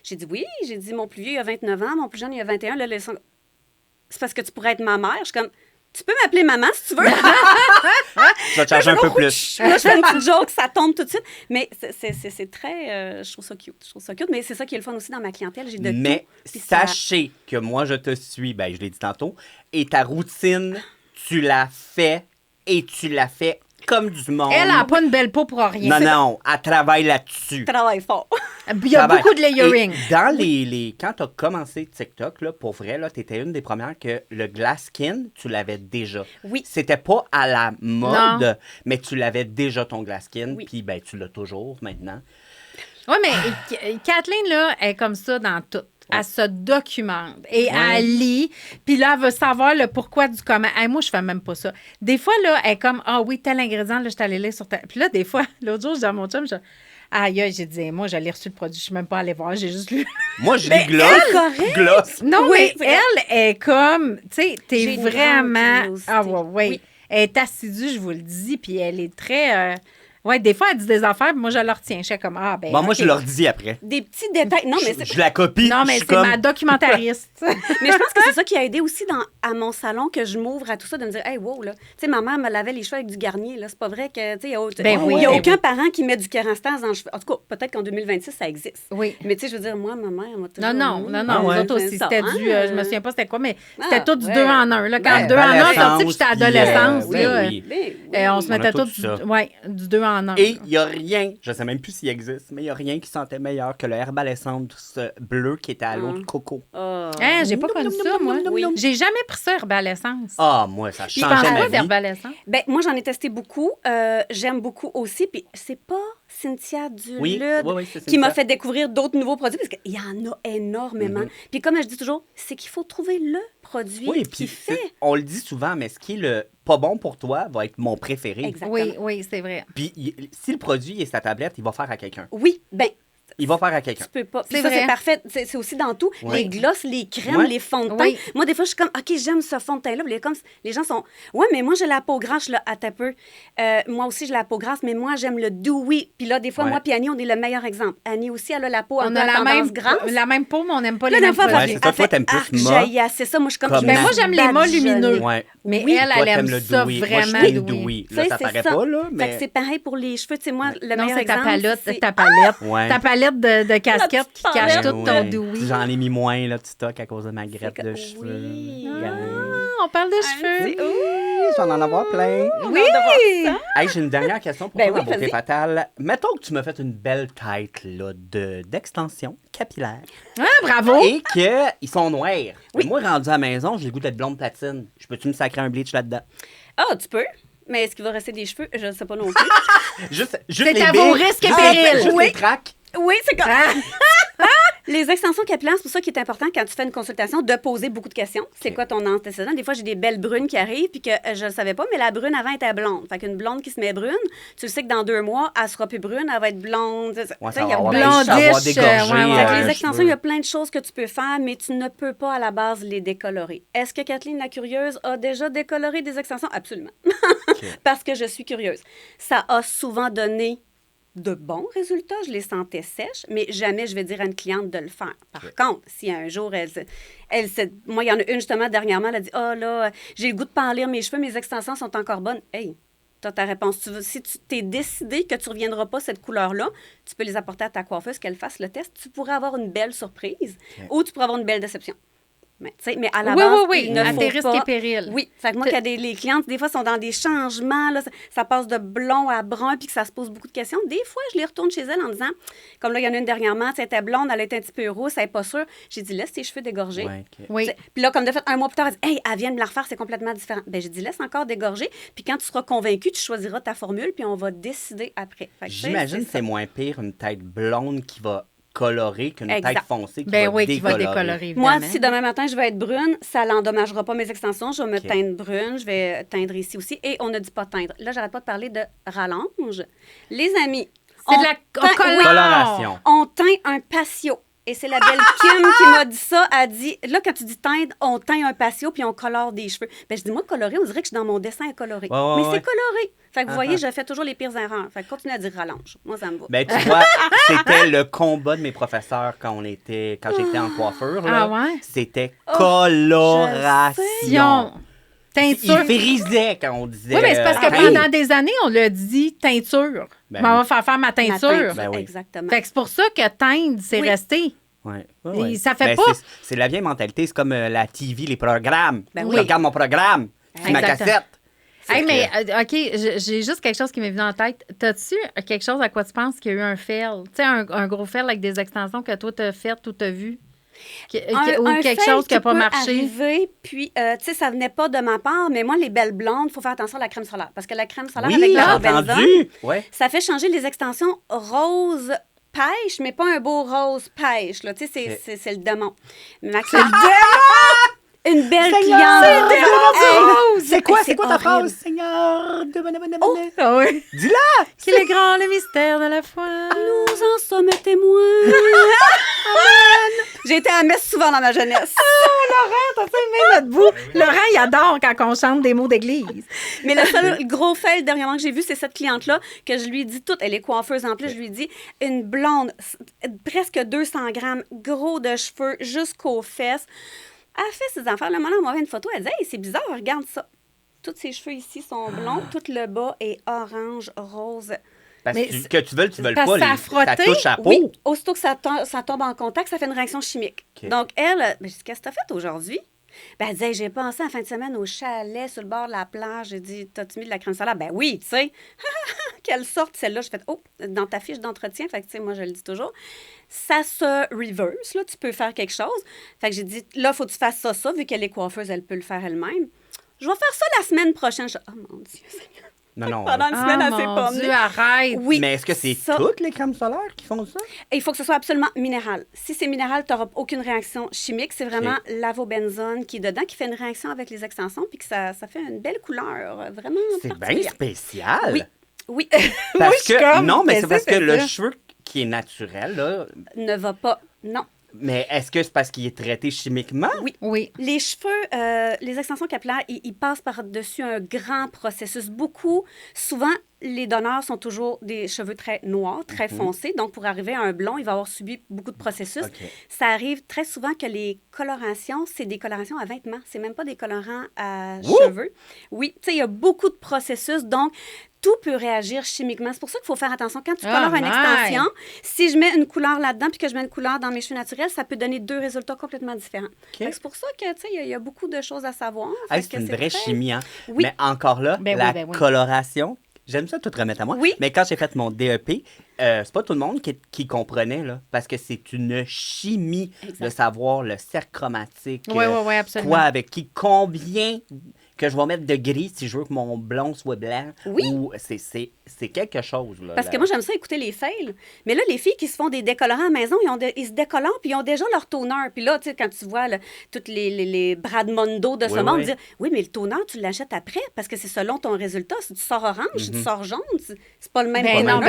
J'ai dit oui. J'ai dit, mon plus vieux, il a 29 ans, mon plus jeune, il a 21. Là, c'est parce que tu pourrais être ma mère. Je suis comme... Tu peux m'appeler maman si tu veux. Je vais te charger un peu plus. Là, je fais une petite joke, ça tombe tout de suite. Mais c'est très... je trouve ça cute. Je trouve ça cute. Mais c'est ça qui est le fun aussi dans ma clientèle. J'ai de Mais tout. Puis ça- sachez que moi, je te suis, ben, je l'ai dit tantôt, et ta routine, tu la fais et tu la fais comme du monde. Elle n'a pas une belle peau pour rien. Non, elle travaille là-dessus. Travaille fort. Il y a Travaille. beaucoup de layering. Et dans quand tu as commencé TikTok, là, pour vrai, tu étais une des premières que le glass skin, tu l'avais déjà. Oui. C'était pas à la mode, Non. mais tu l'avais déjà ton glass skin, Oui. puis ben, tu l'as toujours maintenant. Oui, mais Kathleen, là, elle est comme ça dans tout. Elle se documente et elle lit. Puis là, elle veut savoir le pourquoi du comment. Hey, moi, je fais même pas ça. Des fois, là, elle est comme, ah oui, tel ingrédient, là, je suis allée lire sur tel. Puis là, des fois, l'autre jour, je dis à mon chum, aïe, j'ai dit, moi, j'allais reçu le produit. Je suis même pas allée voir, j'ai juste lu. Moi, je lis gloss. correct. Gloss. Non, Oui, mais elle est comme, tu sais, t'es J'ai une vraiment. grande curiosité. Ah, ouais. Oui. Elle est assidue, je vous le dis, puis elle est très. Ouais, des fois, elle dit des affaires, puis moi, je la retiens. Je suis comme, ah, ben. Bon, moi, OK. je leur dis après. Des petits détails. Non, mais Je la copie. Non, je mais suis c'est comme... ma documentariste. Mais je pense que c'est ça qui a aidé aussi à mon salon, que je m'ouvre à tout ça, de me dire, hey, wow, là. Tu sais, ma mère me lavait les cheveux avec du Garnier, là. C'est pas vrai que, tu sais, Ben oui, il y a ben aucun oui. parent qui met du Kerastase dans les cheveux. En tout cas, peut-être qu'en 2026, ça existe. Oui. Mais tu sais, je veux dire, moi, ma mère m'a toujours. Non, mis, nous ouais. autres aussi. ça, C'était hein, du. Je me souviens pas c'était quoi, mais c'était Ah, tout du ouais. 2 en 1. Là, quand Ben, 2 en 1 adolescence, sorti, puis j'étais adolescence. puis, là, oui. Ben oui. on se On a mettait tout tout ça. du 2 en 1. Et il n'y a rien, je sais même plus s'il existe, mais il n'y a rien qui sentait meilleur que le Herbal Essence bleu qui était à l'eau de coco. Ah. Hein, j'ai pas connu ça, moi. Oui. J'ai jamais pris ça, Herbalescence. Ah, moi, ça Tu changeait penses ma quoi vie. d'Herbalescence? Ben, moi, j'en ai testé beaucoup. J'aime beaucoup aussi. Puis c'est pas Cynthia Oui, Duluth oui, c'est qui m'a Cynthia. fait découvrir d'autres nouveaux produits, parce qu'il y en a énormément. Puis comme je dis toujours, c'est qu'il faut trouver le produit Oui, qui puis fait. on le dit souvent, mais ce qui est le pas bon pour toi va être mon préféré. Exactement. Oui, c'est vrai. Puis si le produit est sa tablette, il va faire à quelqu'un. Oui, ben Il va faire à quelqu'un. tu peux pas. Puis C'est ça, vrai. c'est parfait. C'est aussi dans tout. Ouais. Les glosses, les crèmes, Ouais. les fonds de teint. Oui. Moi, des fois, je suis comme, OK, j'aime ce fond de teint-là. Puis les gens sont, ouais, mais moi, j'ai la peau grasse, là, à peu. Moi aussi, j'ai la peau grasse, mais moi, j'aime le dewy. Puis là, des fois, Ouais. moi, puis Annie, on est le meilleur exemple. Annie aussi, elle a la peau un On peu a à tendance grasse. la même peau, mais on n'aime pas Là, les la mêmes fois, produits. Ouais, c'est ça. Toi, t'aimes plus mat. C'est ça. Moi, je suis comme... Comme Ben, moi, j'aime les mâts lumineux. Ouais. Mais Oui. elle, Toi, elle aime t'aimes le ça dewy. vraiment Moi, je suis dewy. dewy. Tu Là, sais, ça c'est paraît ça. pas, là, Fait que mais... c'est pareil pour les cheveux. Tu sais, moi, le Non, meilleur c'est ta exemple, palette, c'est- ta palette. Ouais. Ta palette de casquettes qui petite cache palette. tout ton Ouais. dewy. J'en ai mis moins, là, de stock à cause de ma grappe C'est de que- cheveux. oui. Gang. Ah, on parle de cheveux. C'est- Ouh! je vais en avoir plein. Oui! Hey, j'ai une dernière question pour Ben toi, oui, la beauté vas-y. fatale. Mettons que tu m'as fait une belle tête là, d'extension capillaire Ah, bravo! et qu'ils sont noirs. Mais moi, rendu à la maison, j'ai le goût d'être blonde platine. Je peux-tu me sacrer un bleach là-dedans? Ah, tu peux. Mais est-ce qu'il va rester des cheveux? Je ne sais pas non plus. Juste C'est les à billes, vos risques et juste périls. Juste Oui. les tracks. Oui, c'est comme... Ah, Les extensions capillaires, c'est pour ça qu'il est important quand tu fais une consultation de poser beaucoup de questions. C'est Ok. quoi ton antécédent? Des fois, j'ai des belles brunes qui arrivent puis que je ne savais pas, mais la brune avant était blonde. Fait qu'une blonde qui se met brune, tu sais que dans 2 mois, elle sera plus brune, elle va être blonde. Tu sais, Ouais, il ça y va a avoir plein de ça va avoir Blondish, dégorgé, ouais, ouais. Fait que les les extensions, cheveux. il y a plein de choses que tu peux faire, mais tu ne peux pas à la base les décolorer. Est-ce que Kathleen la curieuse a déjà décoloré des extensions? Absolument. Parce que je suis curieuse. Ça a souvent donné de bons résultats, je les sentais sèches, mais jamais je vais dire à une cliente de le faire. Par contre, si un jour, moi, il y en a une justement dernièrement, elle a dit « Oh là, j'ai le goût de pâlir mes cheveux, mes extensions sont encore bonnes. » Hey, t'as ta réponse. Si tu t'es décidé que tu ne reviendras pas cette couleur-là, tu peux les apporter à ta coiffeuse, qu'elle fasse le test. Tu pourrais avoir une belle surprise ou tu pourrais avoir une belle déception. Mais, tu sais, mais à la Oui, base, oui, oui, il ne à faut tes risques pas... et périls. Oui, fait que moi, quand les clientes, des fois, sont dans des changements, là, ça passe de blond à brun, puis que ça se pose beaucoup de questions. Des fois, je les retourne chez elles en disant, comme là, il y en a une dernièrement, tu sais, elle était blonde, elle était un petit peu rousse, elle n'est pas sûre. J'ai dit, laisse tes cheveux dégorger. Ouais, ok. Oui. Puis là, comme de fait, un mois plus tard, elle dit, hey, elle vient de me la refaire, c'est complètement différent. Ben, j'ai dit, laisse encore dégorger, puis quand tu seras convaincu, tu choisiras ta formule, puis on va décider après. Fait que, tu sais, J'imagine que ça. c'est moins pire une tête blonde qui va colorer qu'une Exact. tête foncée qui Ben va oui, qui va décolorer. décolorer, évidemment. Moi, si demain matin, je vais être brune, ça n'endommagera pas mes extensions. Je vais me OK. teindre brune, je vais teindre ici aussi. Et on ne dit pas teindre. Là, j'arrête pas de parler de rallonge. Les amis, C'est on de la teint- colore. oui, Coloration. on teint un patio. Et c'est la belle Kim qui m'a dit ça. Elle dit, là, quand tu dis teindre, on teint un patio puis on colore des cheveux. Ben, je dis, moi, colorer, on dirait que je suis dans mon dessin à colorer. Ouais, ouais, Mais ouais. c'est coloré. Fait que vous voyez, Uh-huh. je fais toujours les pires erreurs. Fait que continue à dire rallonge. Moi, ça me va. Ben, tu vois, c'était le combat de mes professeurs quand j'étais en coiffure. Là. Ah ouais? C'était coloration. Sion. Teinture. Il frisait quand on disait. Oui, mais c'est parce que teindre. pendant des années, on l'a dit teinture. Ben Mais on oui. va faire ma Ma teinture. teinture, Ben oui. Exactement. Fait que c'est pour ça que teindre, c'est Oui. resté. Ouais. Et ça fait Ben, pas- c'est la vieille mentalité. C'est comme la TV, les programmes. Ben Je oui. regarde mon programme. C'est ma Exactement. cassette. Hey, C'est mais que- OK, j'ai juste quelque chose qui m'est venu en tête. T'as-tu quelque chose à quoi tu penses qu'il y a eu un fail? Tu sais, un gros fail avec des extensions que toi, t'as fait ou t'as vu? Ou Un quelque fail chose qui n'a pas peut marché? arriver, puis, tu sais, ça venait pas de ma part, mais moi, les belles blondes, il faut faire attention à la crème solaire. Parce que la crème solaire avec Oui, la j'ai robenzone, entendu. Ouais. ça fait changer les extensions rose pêche, mais pas un beau rose pêche. Là. Tu sais, Ok. c'est le démon. Ma cliente- Une belle cliente. C'est quoi, Hey, c'est quoi ta horrible. phrase, Seigneur? Ah oui. Dis-la! Qu'il est grand le mystère de la foi. Nous en sommes témoins. J'ai été à la messe souvent dans ma jeunesse. T'as-tu aimé notre bout? Laurent, il adore quand on chante des mots d'église. Mais le seul gros fail dernièrement que j'ai vu, c'est cette cliente-là que je lui dis toute, elle est coiffeuse en plus, je lui dis une blonde, presque 200 grammes, gros de cheveux jusqu'aux fesses. Elle fait ses affaires. Là, maintenant, on m'a fait une photo. Elle dit hey, c'est bizarre, regarde ça. Tous ses cheveux ici sont blonds, tout le bas est orange, rose. Parce Mais que tu veux parce pas, que ça a ça frotté. touche à la peau. Oui, aussitôt que ça tombe en contact, ça fait une réaction chimique. OK. Donc, elle, ben, je dis, qu'est-ce que tu as fait aujourd'hui? Ben, elle disait, j'ai pensé en fin de semaine au chalet sur le bord de la plage. J'ai dit, t'as-tu mis de la crème solaire? Ben oui, tu sais. Quelle sorte celle-là? J'ai fait, oh, dans ta fiche d'entretien, fait que, tu sais, moi, je le dis toujours. Ça se reverse, là, tu peux faire quelque chose. Fait que j'ai dit, là, faut que tu fasses ça, vu qu'elle est coiffeuse, elle peut le faire elle-même. Je vais faire ça la semaine prochaine. Je... Oh mon Dieu, Seigneur. Non, non. Pendant une semaine, Ah, elle s'est mon pas Dieu, emmenée. arrête. Oui. Mais est-ce que c'est ça- toutes les crèmes solaires qui font ça? Et il faut que ce soit absolument minéral. Si c'est minéral, tu n'auras aucune réaction chimique. C'est vraiment l'avobenzone qui est dedans, qui fait une réaction avec les extensions, puis que ça fait une belle couleur, vraiment C'est bien particulière. spécial. Oui. Oui, Parce je suis que, comme, non, mais c'est qu'est-ce parce que que c'est le ça? cheveu qui est naturel, là, ne va pas. Non. mais est-ce que c'est parce qu'il est traité chimiquement? Oui. Oui. Les cheveux, les extensions capillaires, ils passent par-dessus un grand processus. Beaucoup, souvent, les donneurs sont toujours des cheveux très noirs, très foncés, donc pour arriver à un blond, il va avoir subi beaucoup de processus. Ça arrive très souvent que les colorations, c'est des colorations à vêtements. C'est même pas des colorants à cheveux. Oui, tu sais, il y a beaucoup de processus, donc tout peut réagir chimiquement. C'est pour ça qu'il faut faire attention. Quand tu colores une extension, si je mets une couleur là-dedans puis que je mets une couleur dans mes cheveux naturels, ça peut donner 2 résultats complètement différents. C'est pour ça que, tu sais, il y a beaucoup de choses à savoir. C'est une vraie chimie, hein? Oui. Mais encore là, coloration, j'aime ça tout remettre à moi. Oui. Mais quand j'ai fait mon DEP, c'est pas tout le monde qui comprenait, là, parce que c'est une chimie de savoir le cercle chromatique. Oui, absolument. Quoi, avec qui, combien que je vais mettre de gris si je veux que mon blond soit blanc. Oui. Ou c'est quelque chose, là. Parce que moi, j'aime ça écouter les fails. Mais là, les filles qui se font des décolorants à la maison, ils se décolorent puis ils ont déjà leur toner. Puis là, tu sais, quand tu vois toutes les Bradmondo de ce monde, dire oui, mais le toner, tu l'achètes après parce que c'est selon ton résultat. Si tu sors orange, si tu sors jaune, c'est pas le même Ben non.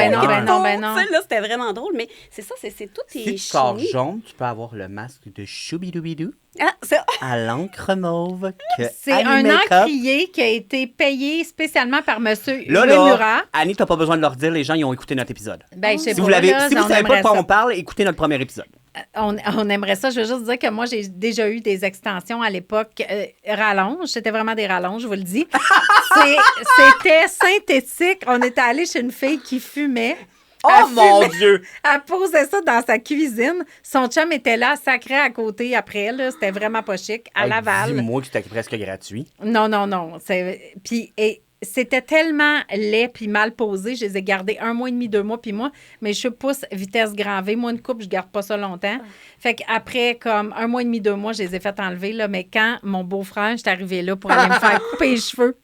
Là, c'était vraiment drôle, mais c'est ça, c'est tout est Si tu sors jaune, tu peux avoir le masque de Choubidoubidou à l'encre mauve que c'est un encrier qui a été payé spécialement par monsieur Murat. Annie, t'as pas besoin de leur dire, les gens, ils ont écouté notre épisode. Ben, si vous savez pas de quoi on parle, écoutez notre premier épisode. On aimerait ça. Je veux juste dire que moi, j'ai déjà eu des extensions à l'époque. Rallonge, c'était vraiment des rallonges, je vous le dis. C'était synthétique. On était allé chez une fille qui fumait. Oh mon Dieu! Elle posait ça dans sa cuisine. Son chum était là, sacré à côté après. Là. C'était vraiment pas chic. À Laval. Dis-moi que c'était presque gratuit. Non. Puis c'était tellement laid puis mal posé. Je les ai gardés 1 mois et demi, 2 mois. Puis moi, mes cheveux poussent vitesse grand V. Moi, une coupe, je garde pas ça longtemps. Fait qu'après, comme 1 mois et demi, 2 mois, je les ai fait enlever. Là. Mais quand mon beau-frère, j'étais arrivé là pour aller me faire couper les cheveux.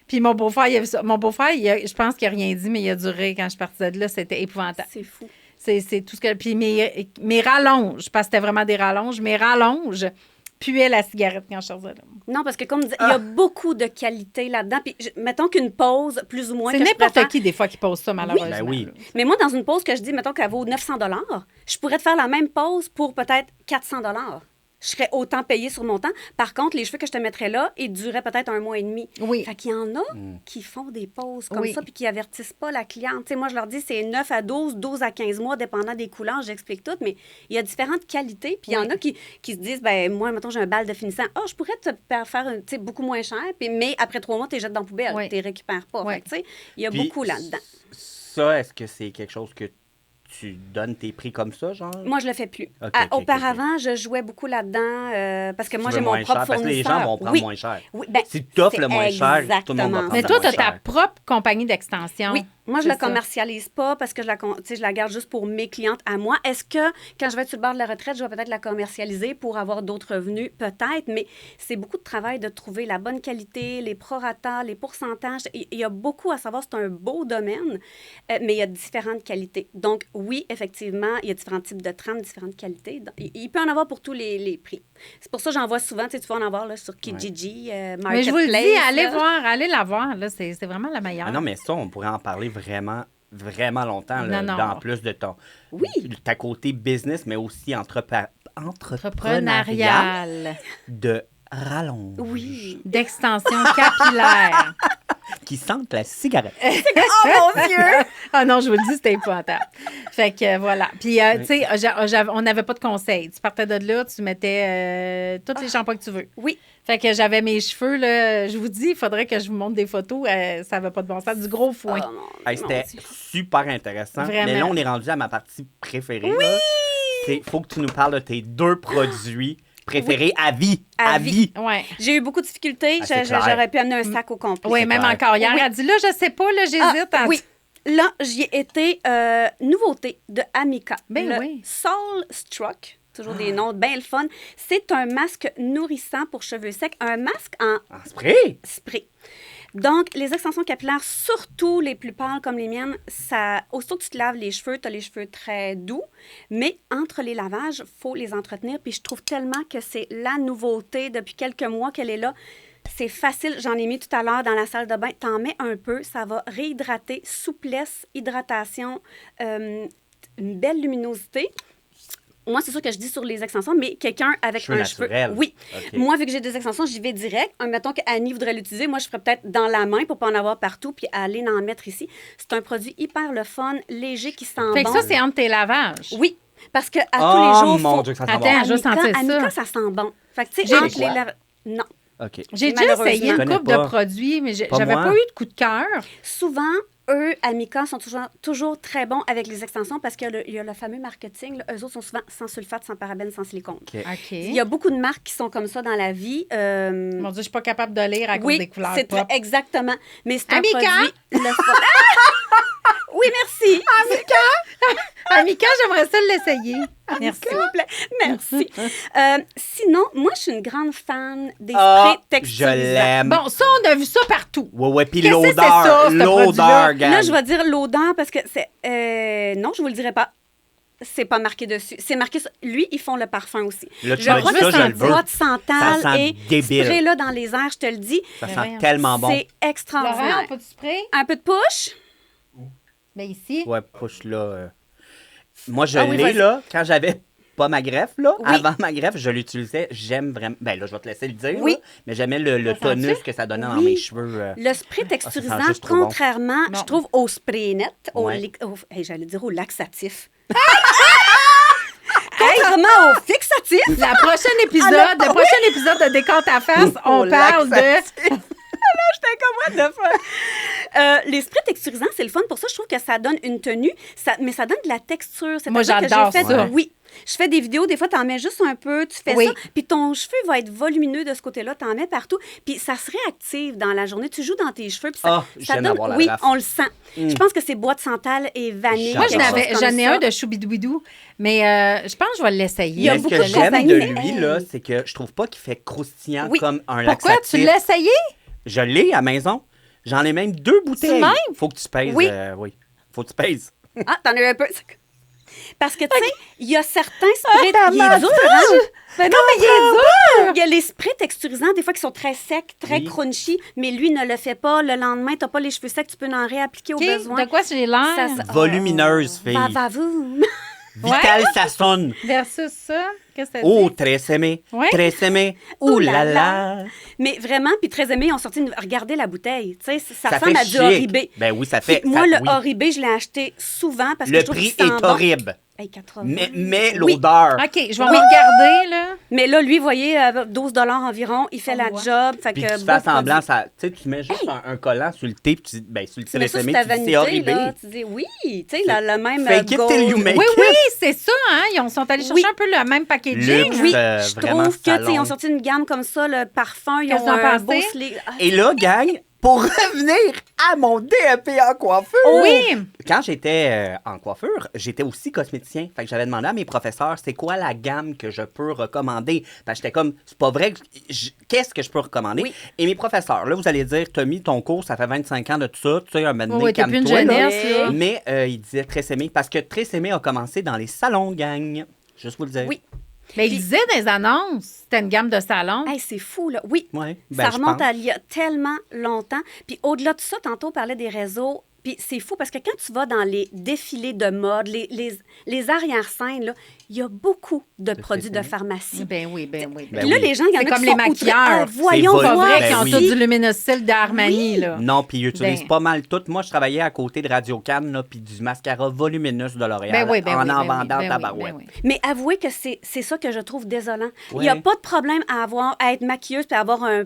Puis mon beau-frère, je pense qu'il n'a rien dit, mais il a duré quand je suis partie de là. C'était épouvantable. C'est fou. C'est tout ce que... Puis mes rallonges, parce que c'était vraiment des rallonges, mes rallonges puaient la cigarette quand je sortais là. Non, parce que comme il y a beaucoup de qualité là-dedans. Puis mettons qu'une pause, plus ou moins... C'est n'importe qui, des fois, qui pose ça, malheureusement. Ben oui. Mais moi, dans une pause que je dis, mettons qu'elle vaut 900 $, je pourrais te faire la même pause pour peut-être 400 $. Je serais autant payée sur mon temps. Par contre, les cheveux que je te mettrais là, ils dureraient peut-être 1 mois et demi. Oui. Fait qu'il y en a qui font des pauses comme ça puis qui avertissent pas la cliente. Tu sais, moi, je leur dis, c'est 9 à 12, 12 à 15 mois, dépendant des couleurs. J'explique tout, mais il y a différentes qualités. Puis il y en a qui se disent, ben moi, mettons, j'ai un bal de finissant. Je pourrais te faire beaucoup moins cher, mais après 3 mois, tu les jettes dans la poubelle. Tu les récupères pas. Fait que, tu sais, il y a beaucoup là-dedans. Ça, est-ce que c'est quelque chose que tu donnes tes prix comme ça, genre? Moi, je le fais plus. Auparavant, je jouais beaucoup là-dedans parce que moi, j'ai mon propre fournisseur. Parce que les gens vont prendre moins cher. Oui, ben, si tu offres le moins cher, tout le monde va prendre mais toi, le moins cher. Mais toi, tu as ta propre compagnie d'extension. Oui. Moi, je ne la commercialise pas parce que je la garde juste pour mes clientes à moi. Est-ce que quand je vais être sur le bord de la retraite, je vais peut-être la commercialiser pour avoir d'autres revenus? Peut-être, mais c'est beaucoup de travail de trouver la bonne qualité, les proratas, les pourcentages. Il y a beaucoup à savoir. C'est un beau domaine, mais il y a différentes qualités. Donc, oui, effectivement, il y a différents types de trames, différentes qualités. Il peut en avoir pour tous les prix. C'est pour ça que j'en vois souvent. Tu vas en avoir là, sur Kijiji, Marketplace. Mais je vous le dis, allez la voir. Là, c'est vraiment la meilleure. Ah non, mais ça, on pourrait en parler vraiment longtemps, là, dans plus de temps. Oui. Ta côté business, mais aussi entrepreneurial de rallonge. Oui. D'extension capillaire. Qui sentent la cigarette. Oh mon Dieu! Ah non, je vous le dis, c'était épouvantable. Fait que voilà. Puis, tu sais, on n'avait pas de conseils. Tu partais de là, tu mettais tous les shampoings que tu veux. Oui. Fait que j'avais mes cheveux, là. Je vous dis, il faudrait que je vous montre des photos. Ça n'avait pas de bon sens. Du gros foin. C'était super intéressant. Vraiment. Mais là, on est rendu à ma partie préférée. Oui! Il faut que tu nous parles de tes 2 produits préférés à vie. À vie. Ouais. J'ai eu beaucoup de difficultés. J'aurais pu amener un sac au complet. Oui, même encore hier. Elle a dit, là, je sais pas, là, j'hésite. Oui. Là, j'y ai été nouveauté de Amika. Ben Soul Struck. Toujours des noms bien le fun. C'est un masque nourrissant pour cheveux secs. Un masque en spray. Donc, les extensions capillaires, surtout les plus pâles comme les miennes, aussitôt que tu te laves les cheveux, tu as les cheveux très doux, mais entre les lavages, il faut les entretenir. Puis je trouve tellement que c'est la nouveauté depuis quelques mois qu'elle est là. C'est facile, j'en ai mis tout à l'heure dans la salle de bain. T'en mets un peu, ça va réhydrater, souplesse, hydratation, une belle luminosité. moi, c'est sûr que je dis sur les extensions, mais quelqu'un avec Cheveux un cheveu. naturels. Oui. OK. Moi, vu que j'ai des extensions, j'y vais direct. Mettons qu'Annie voudrait l'utiliser. Moi, je ferais peut-être dans la main pour pas en avoir partout, puis aller en mettre ici. C'est un produit hyper le fun, léger, qui sent Fait que bon. ça, c'est entre tes lavages. Oui. Parce qu'à tous Oh, les jours, mon faut... Dieu, que ça sent Attends, bon. je vais sentir ça. Amica, ça sent bon. Fait que, tu sais, J'ai- entre les Quoi? lavages... Non. OK. J'ai déjà Malheureusement. essayé Je une connais couple de pas. produits, mais Pas j'avais moi. pas eu de coup de cœur. Souvent, eux, Amica, sont toujours très bons avec les extensions parce qu'il y a le fameux marketing. Là. Eux autres sont souvent sans sulfate, sans parabènes, sans silicone. OK. OK. Il y a beaucoup de marques qui sont comme ça dans la vie. Mon Dieu, je suis pas capable de lire à cause des couleurs c'est pop. exactement. Mais c'est un Amica? produit... le fun. Oui, merci. Amica, j'aimerais ça l'essayer. Merci. S'il vous plaît. Merci. Sinon, moi, je suis une grande fan des Ah, sprays texturisants. je l'aime. Bon, ça, on a vu ça partout. Ouais, puis Qu'est-ce que c'est ça, l'odeur, ce l'odeur, produit-là? gang. Là, je vais dire l'odeur parce que c'est... non, je vous le dirai pas. C'est pas marqué dessus. C'est marqué... Lui, ils font le parfum aussi. Là, tu Je m'as crois dit que ça, c'est je un le veux. boîte santal Ça sent et débile. spray là dans les airs, je te le dis. Ça Mais sent voyons. tellement bon. C'est Laurent, extraordinaire. pas de spray? Un peu de push. Ben ici. Ouais, push là. Moi, je Ah oui, l'ai, vas-y. là, quand j'avais pas ma greffe, là. Oui. Avant ma greffe, je l'utilisais. J'aime vraiment. Ben là, je vais te laisser le dire. Oui. là, mais j'aimais le Ça tonus sent-tu? que ça donnait dans Oui. mes cheveux. Le spray ça texturisant, sent juste trop bon. contrairement, Non. je trouve, au spray net, Ouais. j'allais dire au laxatif. Contrairement au fixatif. Le prochain épisode de Décompte à face, on Au parle de... laxatif. J'étais comme, what the fuck? Les sprays texturisants, c'est le fun. Pour ça, je trouve que ça donne une tenue, mais ça donne de la texture. C'est Moi, pour ça que j'adore j'ai fait- ça. Oui. Je fais des vidéos, des fois, tu en mets juste un peu, tu fais Oui. ça, puis ton cheveu va être volumineux de ce côté-là, tu en mets partout, puis ça se réactive dans la journée. Tu joues dans tes cheveux, puis ça, Ah, je ça viens donne... d'avoir la Oui, raf. on le sent. Je pense que c'est boîte santal et vanille. Moi, Moi, quelque chose comme j'en ai ça. un de Choubidoubidou, mais je pense que je vais l'essayer. Il y a Mais ce beaucoup que de j'aime compagnies, de mais lui, hey. là, c'est que je trouve pas qu'il fait croustillant Oui. comme un Pourquoi? laxatif. Tu l'as essayé? Je l'ai à la maison. J'en ai même 2 bouteilles. même? Faut que tu pèses. Oui. Oui. Faut que tu pèses. Ah, t'en as eu un peu. Parce que, tu sais, il y a certains sprays... ta il est madre! dur, hein? Mais non, mais il est dur! Il y a les sprays texturisants, des fois, qui sont très secs, très Oui. crunchy, mais lui ne le fait pas. Le lendemain, t'as pas les cheveux secs, tu peux en réappliquer au OK, besoin. de quoi j'ai l'air? Volumineuse, fille. Va-va-vous. Vital, ça sonne. Versus ça, qu'est-ce que ça Oh, dit? très aimé. Ouais. Très aimé. Ouh Ouh là là là. Mais vraiment, puis très aimé, ils ont sorti regardez la bouteille. Tu sais, ça Ça ressemble fait à du chic. Oribé. Ben oui, ça Puis fait. moi, ça- le oui. Oribé, je l'ai acheté souvent parce que Le je trouve prix qu'il sent est bon. horrible. Hey, 80. Mais Oui. l'odeur. OK, je vais me regarder, là. Mais là, lui, vous voyez, 12 $ environ, il fait On la voit. job. Fait Puis que tu beau fais semblant, produit. ça, tu sais, tu mets juste un collant sur le thé, puis tu dis, ben, sur le Tu mets ça sur télésémé, ta tu dis, vanité, c'est horrible. là, tu dis oui, tu sais, le même Fake it gold. till you make Oui, it. oui, c'est ça, hein? Ils sont allés chercher Oui. un peu le même packaging. Luxe. Oui, je je trouve que, tu sais, ils salon. ont sorti une gamme comme ça, le parfum, ils Qu'est-ce ont que t'en un pensais? beau sleeve. Ah, Et là, gang, pour revenir à mon DEP en coiffure. Oui! Quand j'étais en coiffure, j'étais aussi cosméticien. Fait que j'avais demandé à mes professeurs, c'est quoi la gamme que je peux recommander? Fait que j'étais comme, c'est pas vrai, qu'est-ce que je peux recommander? Oui. Et mes professeurs, là, vous allez dire, Tommy, ton cours, ça fait 25 ans de tout ça, tu sais, un moment donné, Oui, t'es plus une calme-toi, là. jeunesse, là. Mais il disait Tressémé, parce que Tressémé a commencé dans les salons, gang. Juste vous le dire. Oui. Mais ils disaient dans les annonces, c'était une gamme de salon. Hey, c'est fou, là. Oui. Ouais, Ça ben, je remonte pense. à il y a tellement longtemps. Puis au-delà de ça, tantôt, on parlait des réseaux. Puis c'est fou parce que quand tu vas dans les défilés de mode, les arrière-scènes, là, il y a beaucoup de produits de pharmacie. Ben oui, ben oui. Ben Puis là, oui. les gens, il y en a C'est qui comme sont les outrés. maquilleurs. Ah, voyons C'est C'est voir. vrai Ben qu'ils ont oui. tous du Luminostil d'Armani, là. Non, puis ils utilisent Ben. pas mal tout. Moi, je travaillais à côté de Radio Cannes, là, puis du mascara volumineux de L'Oréal Ben oui, ben en oui, en ben vendant oui, ben tabarouette. oui, ben oui. Mais avouez que c'est ça que je trouve désolant. Il Ouais. n'y a pas de problème à être maquilleuse puis à avoir un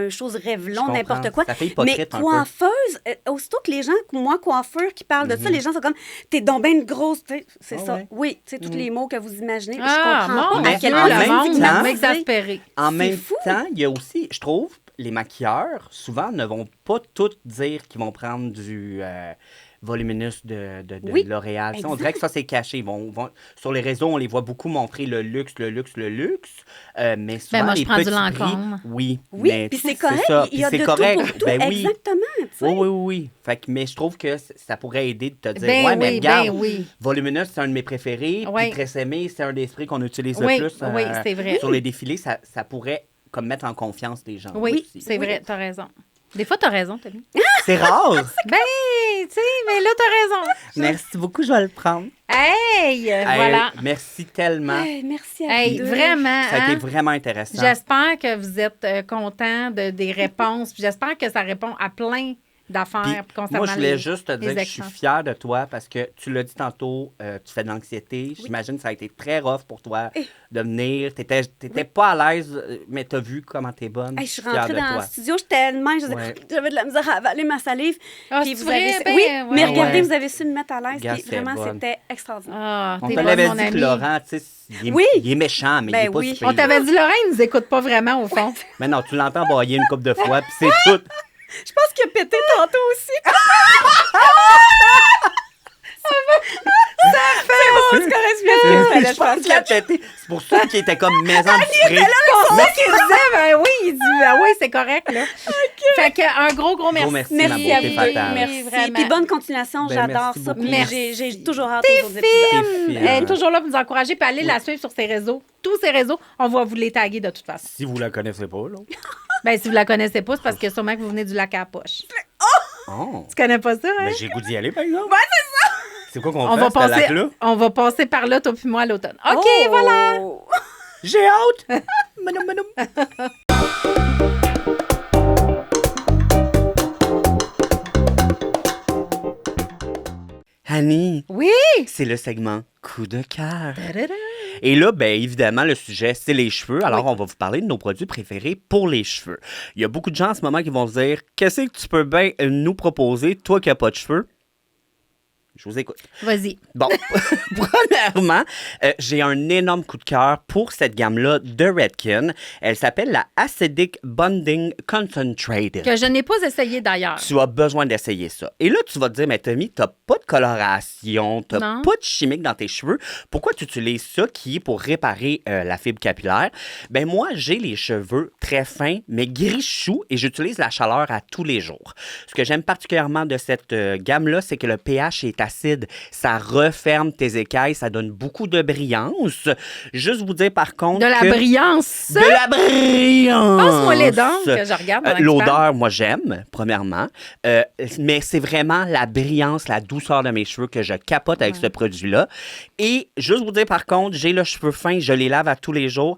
chose Revlon, comprends. n'importe quoi. Ça fait hypocrite Mais un peu. coiffeuse, aussitôt que les gens, moi, coiffeur, qui parlent de ça, les gens sont comme, t'es donc ben une grosse, tu sais, c'est Ah ça. ouais. Oui, tu sais, tous les mots que vous imaginez. Ah, je comprends mon pas Mais à quel Dieu, en point le même c'est monde temps- m'a stigmatisé. exaspéré. En même fou. temps, il y a aussi, je trouve, les maquilleurs, souvent, ne vont pas tous dire qu'ils vont prendre du volumineux de Oui, L'Oréal. Tu sais, on exact. dirait que ça, c'est caché. Sur les réseaux, on les voit beaucoup montrer le luxe. Mais souvent, moi, je les prends du petits Lancôme. prix, oui. Oui, mais puis tu sais, c'est correct. ça. Il y a Puis de c'est correct. tout pour tout. Ben oui. Exactement, tu sais. Oui. Fait que, mais je trouve que ça pourrait aider de te dire, Ben ouais, mais oui, regarde, ben oui. volumineux, c'est un de mes préférés. Ouais. Puis Tressémé, c'est un des sprays qu'on utilise Oui, le plus oui, c'est vrai. sur les défilés. Ça pourrait comme mettre en confiance les gens. Oui, aussi. c'est vrai, t'as raison. Des fois, t'as raison, Tommy. C'est rare. Ben, tu sais, mais là, t'as raison. Merci beaucoup, je vais le prendre. Hey, Hey, voilà. Merci tellement. Hey, merci à Hey, vous deux. vraiment, Ça a été hein? vraiment intéressant. J'espère que vous êtes contents des réponses. Puis j'espère que ça répond à plein Puis, d'affaires concernant moi, je voulais les- juste te dire les que je suis extensions. fière de toi parce que tu l'as dit tantôt, tu fais de l'anxiété. J'imagine que ça a été très rough pour toi de venir. T'étais pas à l'aise, mais t'as vu comment t'es bonne. Hey, je suis fière rentrée de dans toi. le studio, j'étais de même, Ouais. j'avais de la misère à avaler ma salive. Ah, Puis c'est vous avez... vrai? Ben, oui, ouais. mais regardez, Ouais. vous avez su me mettre à l'aise. Gars, Puis c'est vraiment, bonne. c'était extraordinaire. Ah, On t'es te bonne, l'avait mon dit que ami. Laurent, tu sais, Oui. il est méchant, mais il Ben est pas oui. si On pire. t'avait dit, Laurent, il nous écoute pas vraiment, au fond. Mais non, tu l'entends bailler une couple de fois, puis c'est tout. Je pense qu'il a pété tantôt aussi. C'est correct, Je pense qu'il a pété. C'est pour ça qu'il était comme maison du spray. C'est ça qu'il disait, ben oui, il dit, ben oui, c'est correct, là. Fait que un gros merci. merci, ma Merci à beauté vous. fatale. Merci. Vraiment. Puis bonne continuation, Ben, j'adore merci ça. beaucoup. Puis Merci. j'ai toujours hâte aux autres épisodes. T'es Elle est fine. toujours là pour nous encourager, puis allez la suivre sur ses réseaux. Tous ses réseaux, on va vous les taguer de toute façon. Si vous la connaissez pas, là. Ben, si vous la connaissez pas, c'est parce que sûrement que vous venez du lac à la poche. Oh. Tu connais pas ça, hein? Ben, j'ai le goût d'y aller, par exemple. Ouais, c'est ça. C'est quoi qu'on On fait, va, ce passer, lac-là? on va passer par là, toi puis moi, à l'automne. OK, Oh. voilà! J'ai hâte! Madame, madame. Annie, Oui! c'est le segment coup de cœur. Ta-da-da. Et là, bien évidemment, le sujet, c'est les cheveux. Alors, on va vous parler de nos produits préférés pour les cheveux. Il y a beaucoup de gens en ce moment qui vont se dire « Qu'est-ce que tu peux bien nous proposer, toi qui n'as pas de cheveux? » Je vous écoute. Vas-y. Bon, premièrement, j'ai un énorme coup de cœur pour cette gamme-là de Redken. Elle s'appelle la Acidic Bonding Concentrated. Que je n'ai pas essayé d'ailleurs. Tu as besoin d'essayer ça. Et là, tu vas te dire, mais Tommy, t'as pas de coloration, t'as Non. pas de chimique dans tes cheveux. Pourquoi tu utilises ça qui est pour réparer la fibre capillaire? Ben moi, j'ai les cheveux très fins, mais gris chou, et j'utilise la chaleur à tous les jours. Ce que j'aime particulièrement de cette gamme-là, c'est que le pH est acide. Ça referme tes écailles, ça donne beaucoup de brillance. Juste vous dire par contre De la que... brillance. De la brillance! Passe-moi les dents que je regarde. pendant que tu parles. L'odeur, moi, j'aime, premièrement. Mais c'est vraiment la brillance, la douceur de mes cheveux que je capote avec ce produit-là. Et juste vous dire, par contre, j'ai le cheveu fin, je les lave à tous les jours.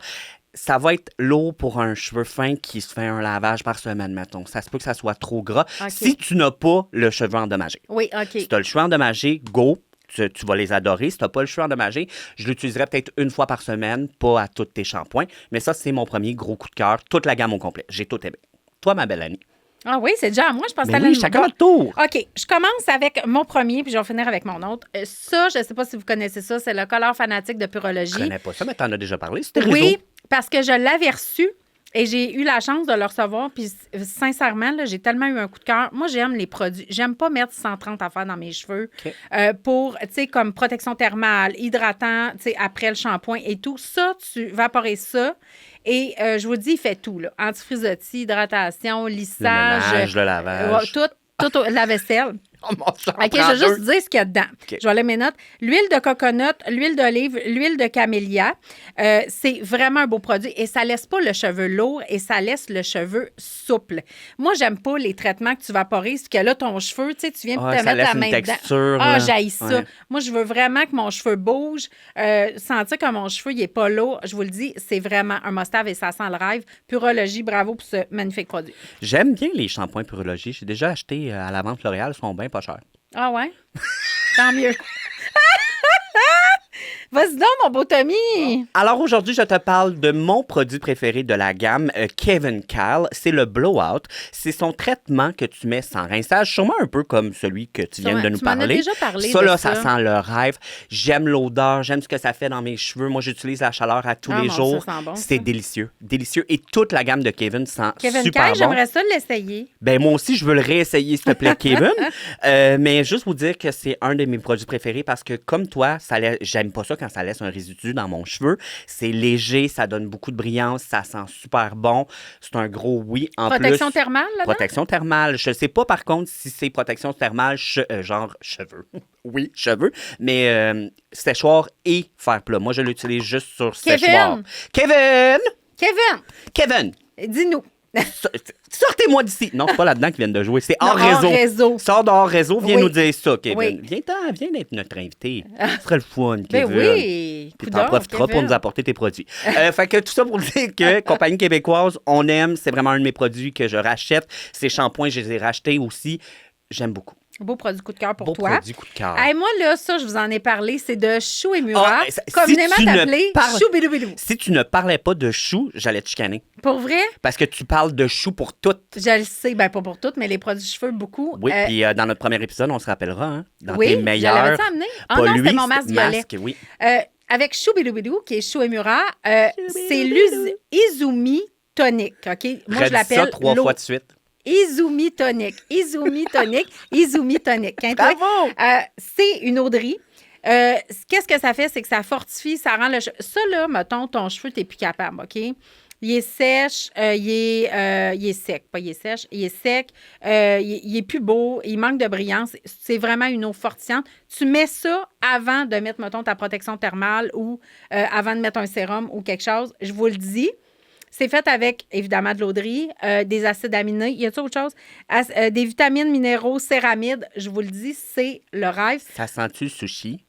Ça va être lourd pour un cheveu fin qui se fait un lavage par semaine, mettons. Ça se peut que ça soit trop gras. OK. Si tu n'as pas le cheveu endommagé. Oui, OK. Si tu as le cheveu endommagé, go. Tu vas les adorer. Si tu n'as pas le cheveu endommagé, je l'utiliserai peut-être une fois par semaine, pas à tous tes shampoings. Mais ça, c'est mon premier gros coup de cœur. Toute la gamme au complet. J'ai tout aimé. Toi, ma belle Annie. Ah oui, c'est déjà à moi. Je pense que Mais t'allais oui, le- chacun votre tour. OK, je commence avec mon premier, puis je vais finir avec mon autre. Ça, je ne sais pas si vous connaissez ça, c'est le Color Fanatique de Purologie. Je connais pas ça, mais t'en as déjà parlé. C'était Oui, réseau. parce que je l'avais reçu et j'ai eu la chance de le recevoir. Puis sincèrement, là, j'ai tellement eu un coup de cœur. Moi, j'aime les produits. J'aime pas mettre 130 affaires dans mes cheveux OK. pour, tu sais, comme protection thermale, hydratant, tu sais, après le shampoing et tout. Ça, tu vaporises ça. Et je vous dis, il fait tout, là. Antifrisottis, hydratation, Le lissage. ménage, le lavage. Tout la vaisselle. Oh, mon Dieu, OK, je vais juste dire ce qu'il y a dedans. OK. Je vais aller mes notes. L'huile de coconut, l'huile d'olive, l'huile de camélia. C'est vraiment un beau produit et ça laisse pas le cheveu lourd et ça laisse le cheveu souple. Moi, j'aime pas les traitements que tu vaporises, que là, ton cheveu, tu sais, tu viens de Ouais, te ça mettre laisse la une main texture, dedans. Ah, là. j'haïs ça. Ouais. Moi, je veux vraiment que mon cheveu bouge, sentir que mon cheveu, il est pas lourd. Je vous le dis, c'est vraiment un must-have et ça sent le rêve. Purologie, bravo pour ce magnifique produit. J'aime bien les shampoings Purologie. J'ai déjà acheté à la vente L'Oréal. Ils sont bien pas chers. Ah ouais? Tant mieux. Vas-y donc, mon beau Tommy. Alors aujourd'hui, je te parle de mon produit préféré de la gamme Kevin Kyle. C'est le Blowout. C'est son traitement que tu mets sans rinçage, sûrement un peu comme celui que tu viens de nous Tu m'en as parler. déjà parlé Ça, de là, ça. ça sent le rêve. J'aime l'odeur, j'aime ce que ça fait dans mes cheveux. Moi, j'utilise la chaleur à tous Ah, les bon, jours. ça sent bon, C'est ça. délicieux. Délicieux. Et toute la gamme de Kevin sent Kevin super Kyle, bon. j'aimerais ça l'essayer. Ben moi aussi, je veux le réessayer, s'il te plaît, Kevin. Mais juste vous dire que c'est un de mes produits préférés parce que, comme toi, j'aime pas ça quand ça laisse un résidu dans mon cheveu. C'est léger, ça donne beaucoup de brillance, ça sent super bon. C'est un gros oui. En Protection plus, thermale, là-dedans? protection thermale. Je sais pas, par contre, si c'est protection thermale, genre cheveux. Oui, cheveux. Mais séchoir et fer plat. Moi, je l'utilise juste sur Kevin! séchoir. Kevin! Kevin, Kevin! dis-nous. Sortez-moi d'ici. Non, c'est pas là-dedans qu'ils viennent de jouer. C'est hors Non, hors réseau. réseau. Sors de hors réseau, viens Oui. nous dire ça, Kevin. Oui. Viens être notre invité. Ce serait le fun, Ben Kevin. oui. Puis Coudonc, t'en profiteras pour Kevin. nous apporter tes produits. Fait que tout ça pour dire que Compagnie québécoise, on aime. C'est vraiment un de mes produits que je rachète. Ces shampoings, je les ai rachetés aussi. J'aime beaucoup. Beau produit coup de cœur pour Beau toi. produit coup de cœur. Hey, moi, là, ça, je vous en ai parlé, c'est de Chou et Murat, Ah, si communément tu ne appelé parles- Chou Bidoubidou. Si tu ne parlais pas de chou, j'allais te chicaner. Pour vrai, Parce que tu parles de chou pour toutes. je le sais, ben pas pour toutes, mais les produits cheveux, beaucoup. Oui, puis dans notre premier épisode, on se rappellera, hein, dans oui, tes je meilleurs. l'avais-tu amené? Ah Pas non, lui, c'était mon masque violet. oui. Avec Chou Bidoubidou, qui est Chou et Murat, c'est l'Izumi Tonic, OK? Moi, je Redis ça l'appelle 3 fois de suite. Izumi Tonic. Izumi Tonic. Izumi Tonic. Hein, toi? Bravo! C'est une eau de riz. Qu'est-ce que ça fait? C'est que ça fortifie, ça rend le cheveu. Ça, là, mettons, ton cheveu, t'es plus capable, OK? Il est sèche, il est sec, pas il est sèche, il est sec, il est plus beau, il manque de brillance. C'est vraiment une eau fortifiante. Tu mets ça avant de mettre, mettons, ta protection thermale ou avant de mettre un sérum ou quelque chose. Je vous le dis. C'est fait avec, évidemment, de l'eau de riz, des acides aminés. Y a-t-il autre chose? Des vitamines, minéraux, céramides. Je vous le dis, c'est le rêve. Ça sent-tu le sushi?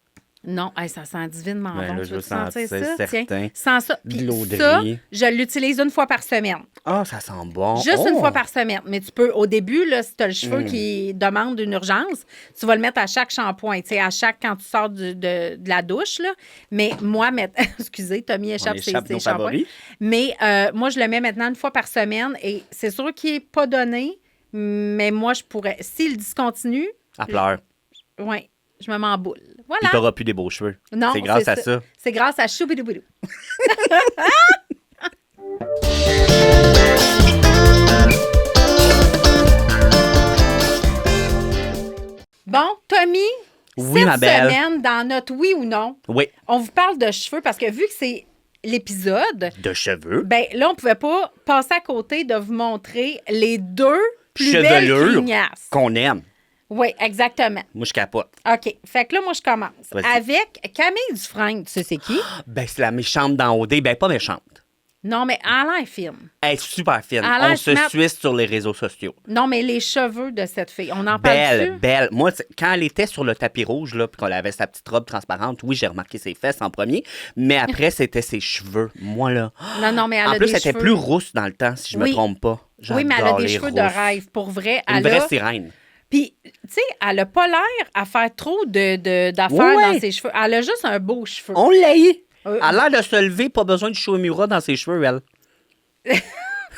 Non, hey, ça sent divinement Ouais, bon. là, Tu je veux veux sentir, sentir ça? c'est certain. Tiens, sens ça. De Puis l'eau de ça, riz. je l'utilise une fois par semaine. Ah, ça sent bon. Juste une Oh! fois par semaine. Mais tu peux, au début, là, si tu as le cheveu qui demande une urgence, tu vas le mettre à chaque shampoing, tu sais, quand tu sors de la douche. Là. Mais moi, excusez, Tommy échappe ses échappe nos shampoings. favoris. Mais moi, je le mets maintenant une fois par semaine et c'est sûr qu'il n'est pas donné, mais moi, je pourrais. S'il discontinue, Elle pleure. oui, je me mets en boule. Il Voilà. t'aura plus des beaux cheveux. Non, c'est grâce à ça. C'est grâce à Choubidoubidou. Bon, Tommy, Oui, cette ma belle. semaine, dans notre oui ou non, Oui, on vous parle de cheveux parce que vu que c'est l'épisode, de cheveux. ben là, on pouvait pas passer à côté de vous montrer les deux plus belles Chevelure grignasses. qu'on aime. Oui, exactement. Moi, je capote. OK. Fait que là, moi, je commence. Vas-y. Avec Camille Dufresne. Tu sais c'est qui? Ben, c'est la méchante dans OD. Ben, pas méchante. Non, mais elle a l'air fine. Elle est super fine. Elle a l'air On se smart. suit sur les réseaux sociaux. Non, mais les cheveux de cette fille, on en parle Belle, dessus. belle. Moi, quand elle était sur le tapis rouge, là, puis qu'on avait sa petite robe transparente, oui, j'ai remarqué ses fesses en premier, mais après, c'était ses cheveux. Moi, là. Non, non, mais elle En a plus, des elle était cheveux. plus rousse dans le temps, si je me Oui. trompe pas. Oui, mais elle a J'adore des les cheveux de rousses. rêve. Pour vrai, Une elle vraie a... sirène. Puis, tu sais, elle a pas l'air à faire trop d'affaires Ouais. dans ses cheveux. Elle a juste un beau cheveu. On l'a eu. Euh. Elle a l'air de se lever, pas besoin de Shomura dans ses cheveux, elle.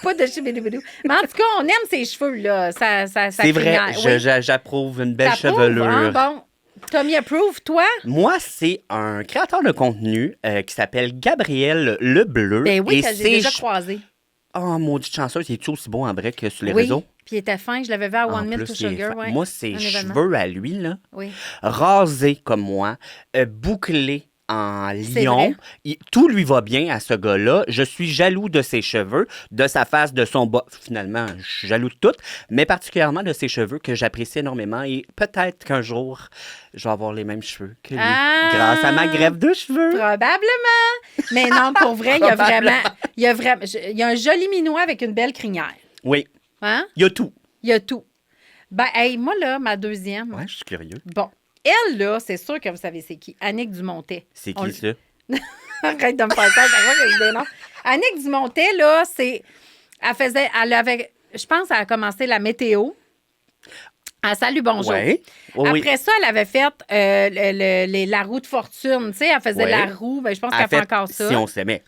Pas de chibidibidou. Mais en tout cas, on aime ses cheveux, là. Ça C'est vrai, crinière. Oui. j'approuve une belle T'approuves, chevelure. hein? Bon, Tommy approuve, toi? Moi, c'est un créateur de contenu qui s'appelle Gabriel Lebleu. Ben oui, et que j'ai ses déjà che- croisé. Oh, maudite chanceuse, il est aussi bon en vrai que sur les Oui, réseaux? puis il était fin. Je l'avais vu à En One Mill plus, to il est Sugar. fin. Ouais. Moi, ses Un événement. cheveux à lui, là, Oui. rasés comme moi, bouclés en C'est lion. vrai. Tout lui va bien à ce gars-là. Je suis jaloux de ses cheveux, de sa face, de son bas. Finalement, je suis jaloux de tout, mais particulièrement de ses cheveux que j'apprécie énormément. Et peut-être qu'un jour, je vais avoir les mêmes cheveux que lui, Ah! grâce à ma greffe de cheveux. Probablement. Mais non, pour vrai, il y a un joli minois avec une belle crinière. Oui, Hein? il y a tout. Il y a tout. Ben, hey, moi, là, ma deuxième. Ouais, je suis curieux. Bon. Elle, là, c'est sûr que vous savez c'est qui. Annick Dumontet. C'est On qui le- ça? Arrête de me faire ça à chaque fois que je dis des noms. Annick Dumontet, là, elle avait, je pense, elle a commencé la météo. À Salut, bonjour. Ouais. Oui, oui. Après ça, elle avait fait la roue de fortune. Tu sais, elle faisait Ouais. la roue. Ben, je pense En qu'elle fait fait, encore ça. si on s'aimait.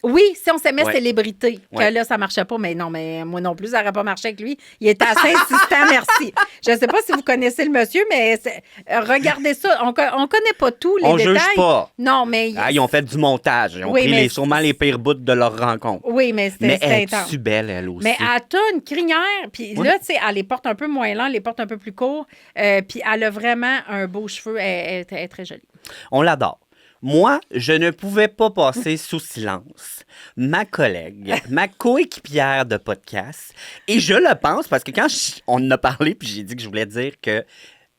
Oui, si on s'aimait Ouais. célébrité. Que Ouais. là, ça marchait pas. Mais non, mais moi non plus, ça n'aurait pas marché avec lui. Il était assez insistant, merci. Je ne sais pas si vous connaissez le monsieur, mais regardez ça. On connaît pas tous les On détails. juge pas. Non, mais... Ah, ils ont fait du montage. Ils ont Oui, pris mais sûrement les pires bouts de leur rencontre. Oui, mais Mais c'était elle intense. est-tu belle, elle aussi? Mais elle a une crinière, puis Ouais. là, tu sais, elle les porte un peu moins longs, elle les porte un peu plus courts, puis elle a vraiment un beau cheveu, elle est très jolie. On l'adore. Moi, je ne pouvais pas passer sous silence ma collègue, ma coéquipière de podcast, et je le pense parce que quand on en a parlé, puis j'ai dit que je voulais dire que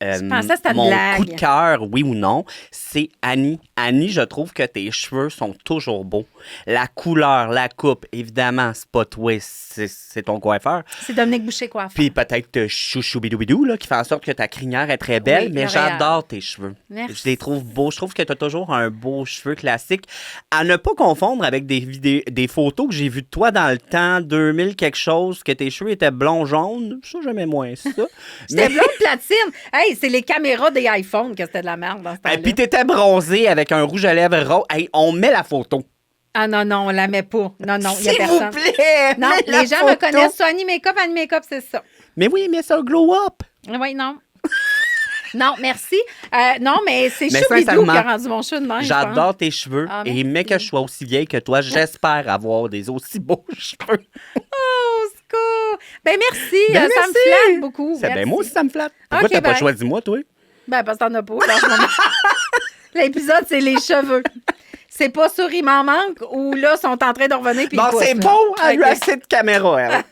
Je pensais que c'était une mon blague. coup de cœur, oui ou non, c'est Annie. Annie, je trouve que tes cheveux sont toujours beaux. La couleur, la coupe, évidemment, c'est pas toi, c'est ton coiffeur. C'est Dominique Boucher coiffeur. Puis peut-être chouchou-bidou-bidou, là, qui fait en sorte que ta crinière est très belle, Oui, mais L'Oréal. j'adore tes cheveux. Merci. Je les trouve beaux. Je trouve que tu as toujours un beau cheveu classique. À ne pas confondre avec des photos que j'ai vues de toi dans le temps, 2000 quelque chose, que tes cheveux étaient blonds-jaunes. Ça, j'aimais moins ça. J'étais Mais- blonde platine. Hey, c'est les caméras des iPhones que c'était de la merde dans ce temps-là. Et puis t'étais bronzé avec un rouge à lèvres rose. Hey, on met la photo. Ah non, non, on la met pas. Non, non, il y a S'il vous personne. plaît, Non, mets la les gens me photo. connaissent. Soit Annie Makeup, c'est ça. Mais oui, mais c'est un glow-up. Oui, non. Non, merci. Non, mais c'est Mais Choubidou qui sincèrement, a rendu mon cheveu de même. je pense. J'adore tes cheveux. Ah, et merci. mais que je sois aussi vieille que toi, j'espère avoir des aussi beaux cheveux. Oh, secours. Ben merci. Ben, Ça me merci. flatte beaucoup. C'est bien Merci. moi aussi, ça me flatte. Pourquoi Ok, t'as pas bye. choisi moi, toi? Ben, parce que t'en as pas. dans ce moment. L'épisode, c'est les cheveux. C'est pas sur Il m'en manque ou là, sont en train de revenir. Puis Bon, ils poussent, c'est là. beau, elle a eu Ok. assez de caméra, elle.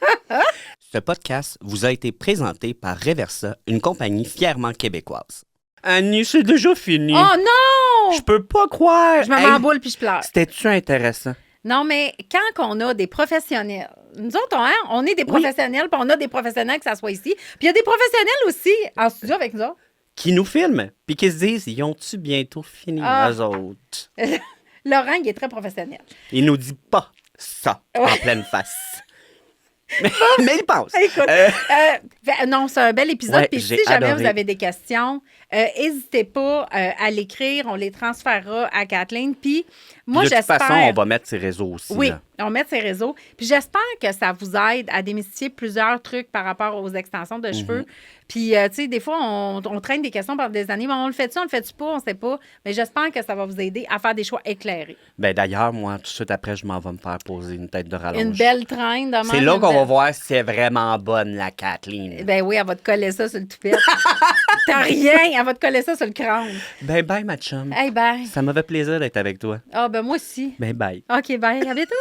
Ce podcast vous a été présenté par Reversa, une compagnie fièrement québécoise. Annie, c'est déjà fini. Oh non! Je peux pas croire. Je me Hey, m'emboule puis je pleure. C'était-tu intéressant? Non, mais quand on a des professionnels, nous autres, on est des professionnels, puis on a des professionnels que ça soit ici. Puis il y a des professionnels aussi en studio avec nous autres. Qui nous filment, puis qui se disent, ils ont-tu bientôt fini, Ah. eux autres? Laurent, il est très professionnel. Il nous dit pas ça en Ouais. pleine face. Mais il pense. Écoute, Euh, non, c'est un bel épisode. Ouais, Puis j'ai si jamais adoré. vous avez des questions, n'hésitez pas à l'écrire. On les transférera à Kathleen. Puis moi, de toute j'espère... façon, on va mettre ses réseaux aussi. Oui, là. on met ses réseaux. Puis j'espère que ça vous aide à démystifier plusieurs trucs par rapport aux extensions de cheveux. Puis, tu sais, des fois, on traîne des questions pendant des années. Mais on le fait-tu, on le fait-tu pas, on sait pas. Mais j'espère que ça va vous aider à faire des choix éclairés. Ben, d'ailleurs, moi, tout de suite après, je m'en vais me faire poser une tête de rallonge. Une belle traîne de même. C'est là une qu'on va belle- voir si c'est vraiment bonne, la Kathleen. Ben oui, elle va te coller ça sur le toupette. T'as rien, elle va te coller ça sur le crâne. Ben, bye, ma chum. Hey, bye. Ça m'a fait plaisir d'être avec toi. Ah, ben moi aussi. Ben, bye. OK, bye. À bientôt.